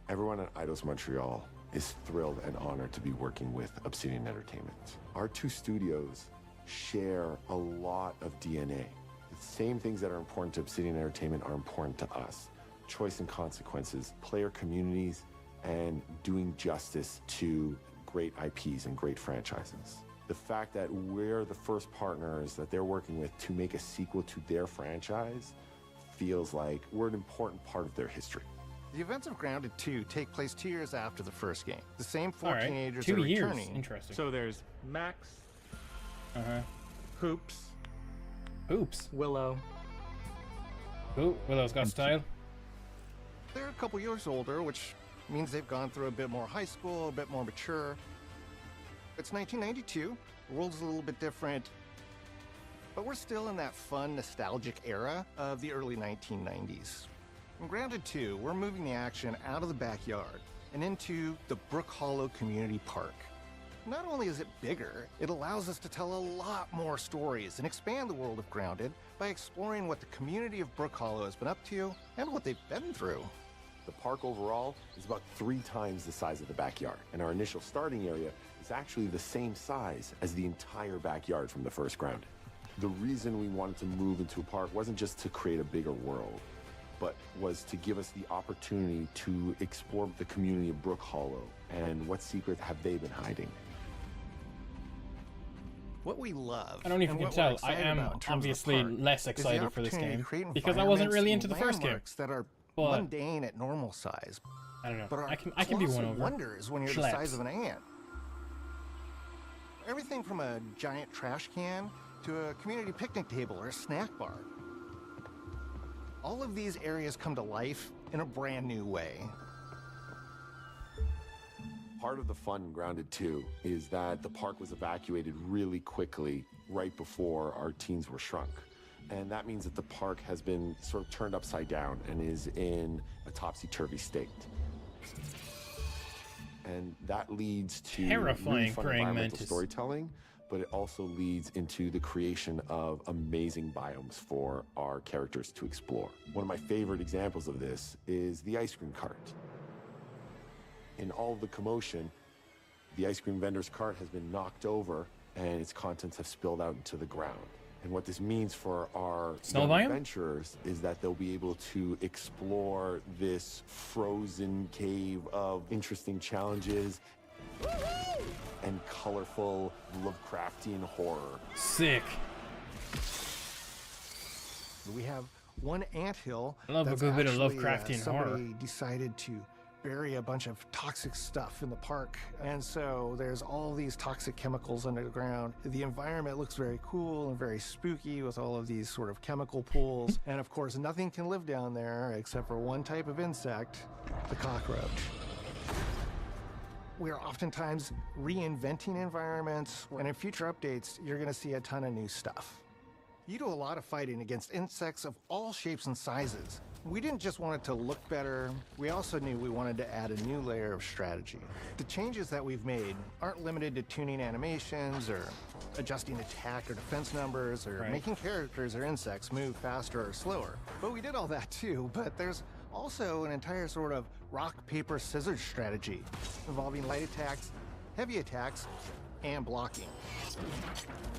Everyone at Eidos Montreal is thrilled and honored to be working with Obsidian Entertainment. Our two studios share a lot of DNA. The same things that are important to Obsidian Entertainment are important to us. Choice and consequences, player communities, and doing justice to great IPs and great franchises. The fact that we're the first partners that they're working with to make a sequel to their franchise feels like we're an important part of their history. The events of Grounded 2 take place 2 years after the first game. The same four All right. teenagers 2 are years. returning. Interesting. So there's Max, Hoops, Willow. Ooh, Willow's got style. They're a couple years older, which means they've gone through a bit more high school, a bit more mature. It's 1992. The world's a little bit different, but we're still in that fun, nostalgic era of the early 1990s. In Grounded 2, we're moving the action out of the backyard and into the Brook Hollow Community Park. Not only is it bigger, it allows us to tell a lot more stories and expand the world of Grounded by exploring what the community of Brook Hollow has been up to and what they've been through. The park overall is about 3 times the size of the backyard, and our initial starting area is actually the same size as the entire backyard from the first Grounded. The reason we wanted to move into a park wasn't just to create a bigger world, but was to give us the opportunity to explore the community of Brook Hollow and what secrets have they been hiding. What we love, I don't even and can what we're tell. I excited am about in terms of the obviously park less is the excited for this opportunity game to create because I wasn't really environments into the and first game. landmarks that are But mundane at normal size. I don't know. But I can be colossal won over. wonders when you're the Schleps. size of an ant. Everything from a giant trash can to a community picnic table or a snack bar. All of these areas come to life in a brand new way. Part of the fun in Grounded 2 is that the park was evacuated really quickly right before our teens were shrunk. And that means that the park has been sort of turned upside down and is in a topsy-turvy state. And that leads to Terrifying really fun praying environmental mantis. storytelling, but it also leads into the creation of amazing biomes for our characters to explore. One of my favorite examples of this is the ice cream cart. In all of the commotion, the ice cream vendor's cart has been knocked over and its contents have spilled out into the ground. And what this means for our Snow young biome? adventurers is that they'll be able to explore this frozen cave of interesting challenges and colorful Lovecraftian horror. Sick. We have one anthill. I love a that's good bit of actually, Lovecraftian somebody horror. decided to bury a bunch of toxic stuff in the park, and so there's all these toxic chemicals under the ground. The environment looks very cool and very spooky with all of these sort of chemical pools, and of course nothing can live down there except for one type of insect, the cockroach. We are oftentimes reinventing environments, and in future updates you're going to see a ton of new stuff. You do a lot of fighting against insects of all shapes and sizes. We didn't just want it to look better, we also knew we wanted to add a new layer of strategy. The changes that we've made aren't limited to tuning animations or adjusting attack or defense numbers or making characters or insects move faster or slower. But we did all that too, but there's also an entire sort of rock, paper, scissors strategy involving light attacks, heavy attacks, and blocking.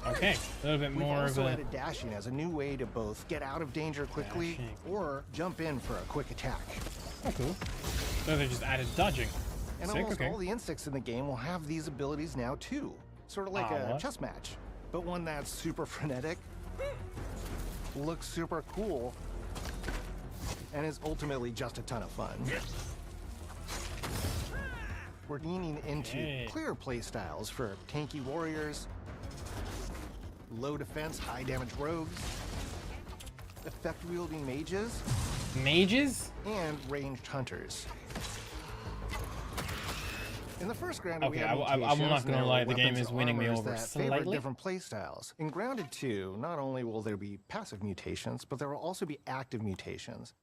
Okay, a little bit more We've of also a... added dashing as a new way to both get out of danger quickly or jump in for a quick attack. Oh, cool. So they just added dodging. And Sick, almost okay. all the insects in the game will have these abilities now too. Sort of like a what? chess match, but one that's super frenetic, looks super cool, and is ultimately just a ton of fun. We're leaning into clear play styles for tanky warriors, low defense, high damage rogues, effect-wielding mages, and ranged hunters. In the first Grounded, we Okay, had I'm not mutations, gonna and lie, there the were game weapons is and winning me armors over that favored slightly. different play styles. In Grounded 2, not only will there be passive mutations, but there will also be active mutations.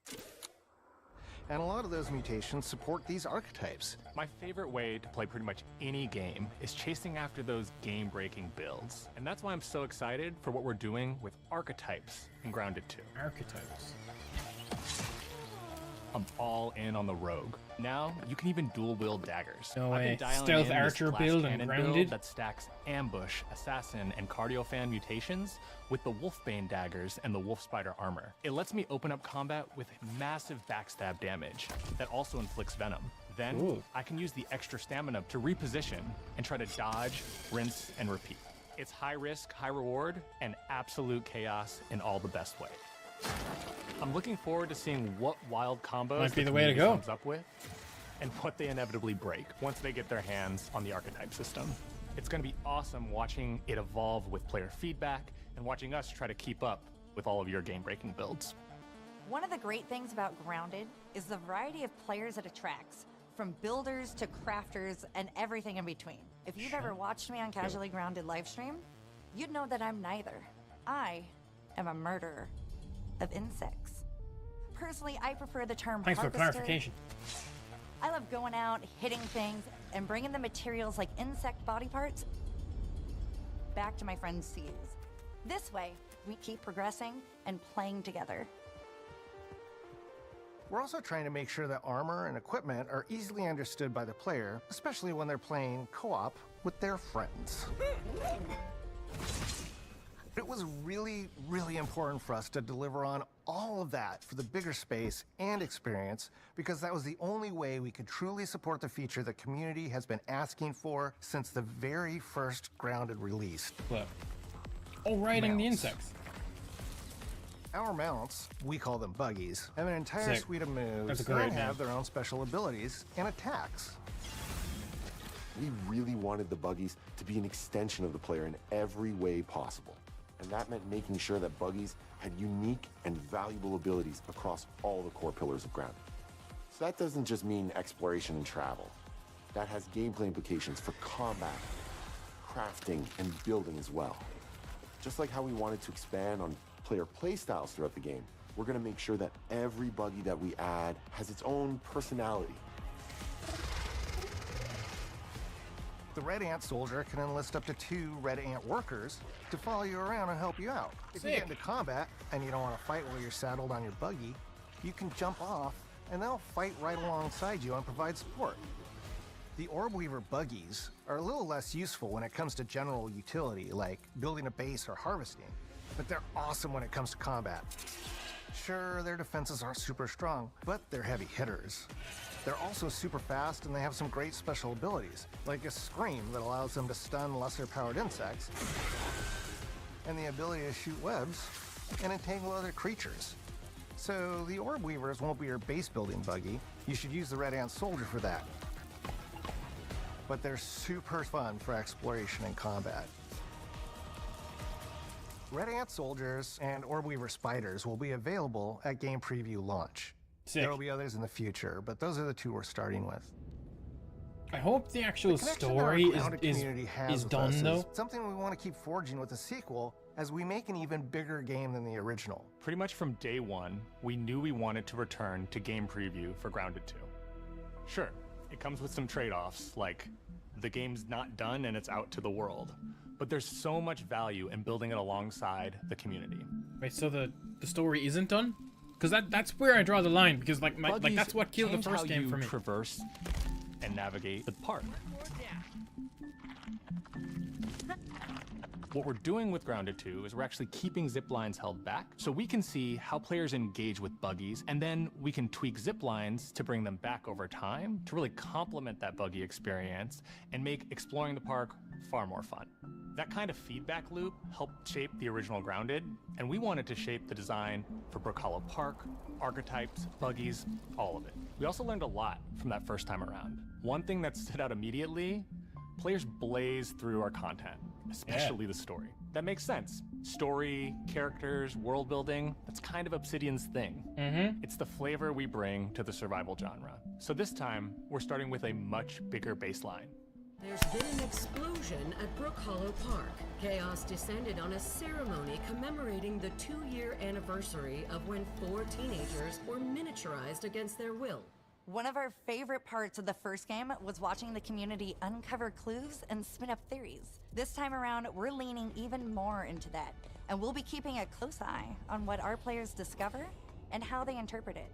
And a lot of those mutations support these archetypes. My favorite way to play pretty much any game is chasing after those game-breaking builds. And that's why I'm so excited for what we're doing with archetypes in Grounded 2. Archetypes. I'm all in on the rogue. Now, you can even dual-wield daggers. No I've way. been dialing Stealth in this archer glass build and cannon Grounded? that stacks ambush, assassin, and cardiofan mutations with the Wolfbane daggers and the Wolf Spider armor. It lets me open up combat with massive backstab damage that also inflicts venom. Then, Ooh. I can use the extra stamina to reposition and try to dodge, rinse, and repeat. It's high risk, high reward, and absolute chaos in all the best way. I'm looking forward to seeing what wild combos Might be the the way to community go. comes up with, and what they inevitably break once they get their hands on the archetype system. It's going to be awesome watching it evolve with player feedback and watching us try to keep up with all of your game-breaking builds. One of the great things about Grounded is the variety of players it attracts, from builders to crafters and everything in between. If you've ever watched me on Casually Grounded livestream, you'd know that I'm neither. I am a murderer of insects. Personally, I prefer the term Thanks for harvester. clarification. I love going out, hitting things, and bringing the materials like insect body parts back to my friend Seas. This way, we keep progressing and playing together. We're also trying to make sure that armor and equipment are easily understood by the player, especially when they're playing co-op with their friends. It was really, really important for us to deliver on all of that for the bigger space and experience, because that was the only way we could truly support the feature the community has been asking for since the very first Grounded release. What? Oh, riding the Mounts. insects. Our mounts, we call them buggies, have an entire Sick. suite of moves That's a great and name. have their own special abilities and attacks. We really wanted the buggies to be an extension of the player in every way possible. And that meant making sure that buggies had unique and valuable abilities across all the core pillars of Grounded. So that doesn't just mean exploration and travel. That has gameplay implications for combat, crafting, and building as well. Just like how we wanted to expand on player playstyles throughout the game, we're going to make sure that every buggy that we add has its own personality. The Red Ant Soldier can enlist up to 2 Red Ant workers to follow you around and help you out. If you Sick. get into combat and you don't want to fight while you're saddled on your buggy, you can jump off and they'll fight right alongside you and provide support. The Orb Weaver buggies are a little less useful when it comes to general utility, like building a base or harvesting, but they're awesome when it comes to combat. Sure, their defenses aren't super strong, but they're heavy hitters. They're also super fast and they have some great special abilities, like a scream that allows them to stun lesser-powered insects, and the ability to shoot webs and entangle other creatures. So the Orb Weavers won't be your base-building buggy. You should use the Red Ant Soldier for that. But they're super fun for exploration and combat. Red Ant Soldiers and Orb Weaver Spiders will be available at Game Preview launch. Sick. There will be others in the future, but those are the 2 we're starting with. I hope the actual The connection that our story Grounded community has is with done us though. is something we want to keep forging with the sequel as we make an even bigger game than the original. Pretty much from day one, we knew we wanted to return to game preview for Grounded 2. Sure, it comes with some trade-offs, like the game's not done and it's out to the world. But there's so much value in building it alongside the community. Wait, so the story isn't done? Because that's where I draw the line. Because like that's what killed the Change first how game you for me. Traverse and navigate the park. What we're doing with Grounded 2 is we're actually keeping zip lines held back so we can see how players engage with buggies, and then we can tweak zip lines to bring them back over time to really complement that buggy experience and make exploring the park far more fun. That kind of feedback loop helped shape the original Grounded, and we wanted to shape the design for Brook Hollow Park, archetypes, buggies, all of it. We also learned a lot from that first time around. One thing that stood out immediately, players blazed through our content, especially the story. That makes sense. Story, characters, world building, that's kind of Obsidian's thing. It's the flavor we bring to the survival genre. So this time, we're starting with a much bigger baseline. There's been an explosion at Brook Hollow Park. Chaos descended on a ceremony commemorating the 2-year anniversary of when 4 teenagers were miniaturized against their will. One of our favorite parts of the first game was watching the community uncover clues and spin up theories. This time around, we're leaning even more into that, and we'll be keeping a close eye on what our players discover and how they interpret it.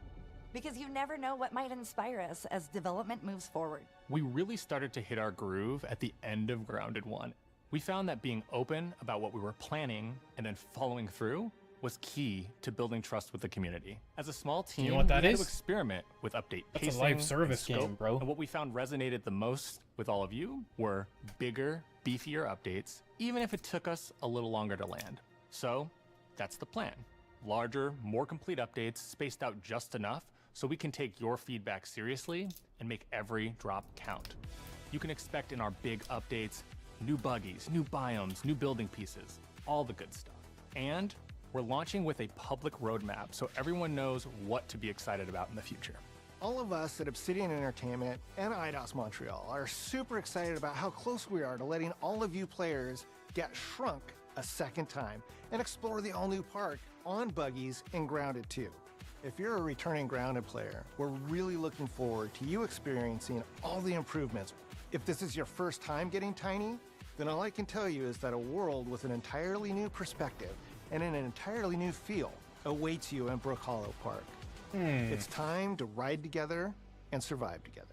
Because you never know what might inspire us as development moves forward. We really started to hit our groove at the end of Grounded 1. We found that being open about what we were planning and then following through was key to building trust with the community. As a small team, you know what that we had is? to experiment with update That's pacing, a live service and scope, game, bro. And what we found resonated the most with all of you were bigger, beefier updates, even if it took us a little longer to land. So that's the plan. Larger, more complete updates spaced out just enough so we can take your feedback seriously and make every drop count. You can expect in our big updates, new buggies, new biomes, new building pieces, all the good stuff. And we're launching with a public roadmap so everyone knows what to be excited about in the future. All of us at Obsidian Entertainment and Eidos Montreal are super excited about how close we are to letting all of you players get shrunk a second time and explore the all-new park on buggies in Grounded 2. If you're a returning Grounded player, we're really looking forward to you experiencing all the improvements. If this is your first time getting Tiny, then all I can tell you is that a world with an entirely new perspective and an entirely new feel awaits you in Brook Hollow Park. It's time to ride together and survive together.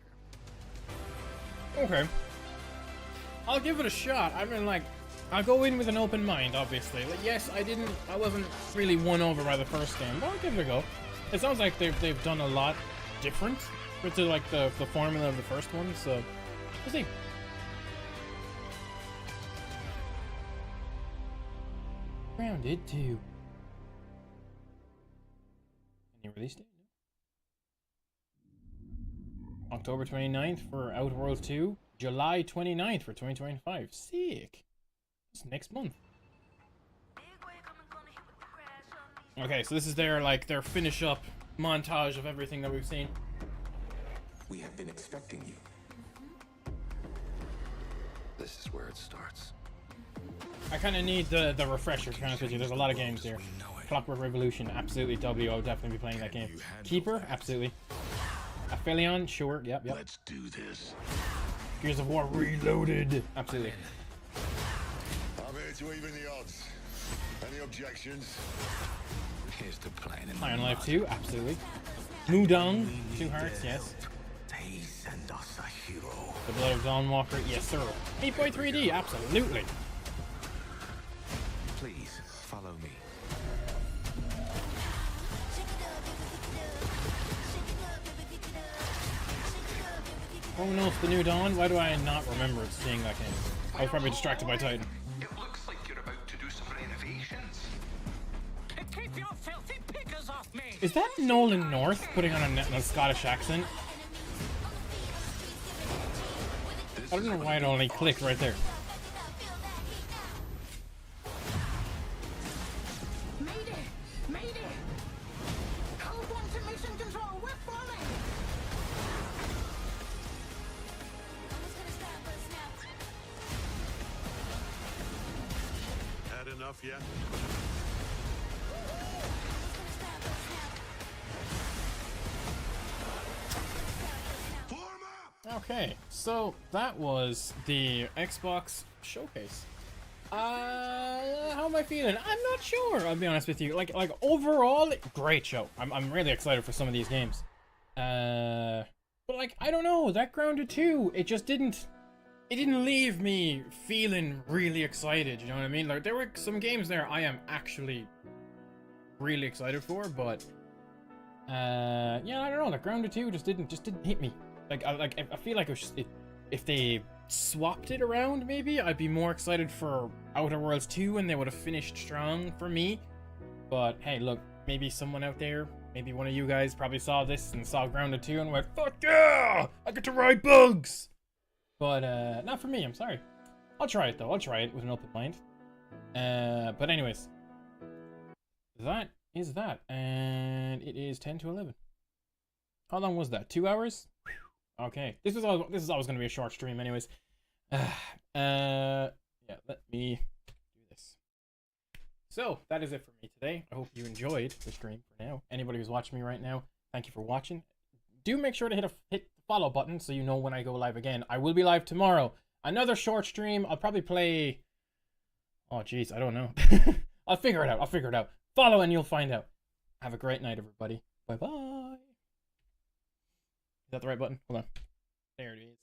Okay. I'll give it a shot. I mean, like, I'll go in with an open mind, obviously. Like, yes, I wasn't really won over by the first game, but I'll give it a go. It sounds like they've done a lot different with like the formula of the first one, so we'll see. Grounded 2. Any release date? October 29th for Outworld 2. July 29th for 2025. Sick. It's next month. Okay, so this is their finish up montage of everything that we've seen. We have been expecting you. This is where it starts. I kind of need the refresher, to be honest with you. There's a lot of games here. Clockwork Revolution, absolutely. I'll definitely be playing that game. Keeper, absolutely. Aphelion, sure. Yep. Let's do this. Gears of War Reloaded, absolutely. I'm here to even the odds. Any objections? Here's the plan. High on Life 2, absolutely. Mudong, 2 hearts, yes. They send us a hero. The Blood of Dawnwalker, yes sir. Meat Boy 3D, absolutely. Please follow me. Oh no, the New Dawn? Why do I not remember seeing that game? I was probably distracted by Titan. It looks like you're about to do some renovations. Keep your filthy pickers off me! Is that Nolan North putting on a Scottish accent? I don't know why it only clicked right there. Mayday! Hold on to mission control, we're falling! Had enough yet? Okay, so that was the Xbox showcase. How am I feeling? I'm not sure, I'll be honest with you. Like overall, great show. I'm really excited for some of these games. But like, I don't know, that Grounded 2, it just didn't it didn't leave me feeling really excited, you know what I mean? Like, there were some games there I am actually really excited for, but yeah, I don't know, like Grounded 2 just didn't hit me. Like I feel like if they swapped it around, maybe I'd be more excited for Outer Worlds 2 and they would have finished strong for me. But hey, look, maybe someone out there, maybe one of you guys probably saw this and saw Grounded 2 and went, fuck yeah, I get to ride bugs. But not for me, I'm sorry. I'll try it though, I'll try it with an open mind. But anyways, that is that, and it is 10 to 11. How long was that? 2 hours? Okay, this is always going to be a short stream, anyways. Yeah, let me do this. So that is it for me today. I hope you enjoyed the stream for now. Anybody who's watching me right now, thank you for watching. Do make sure to hit the follow button so you know when I go live again. I will be live tomorrow. Another short stream. I'll probably play. Oh jeez, I don't know. I'll figure it out. Follow and you'll find out. Have a great night, everybody. Bye bye. Is that the right button? Hold on. There it is.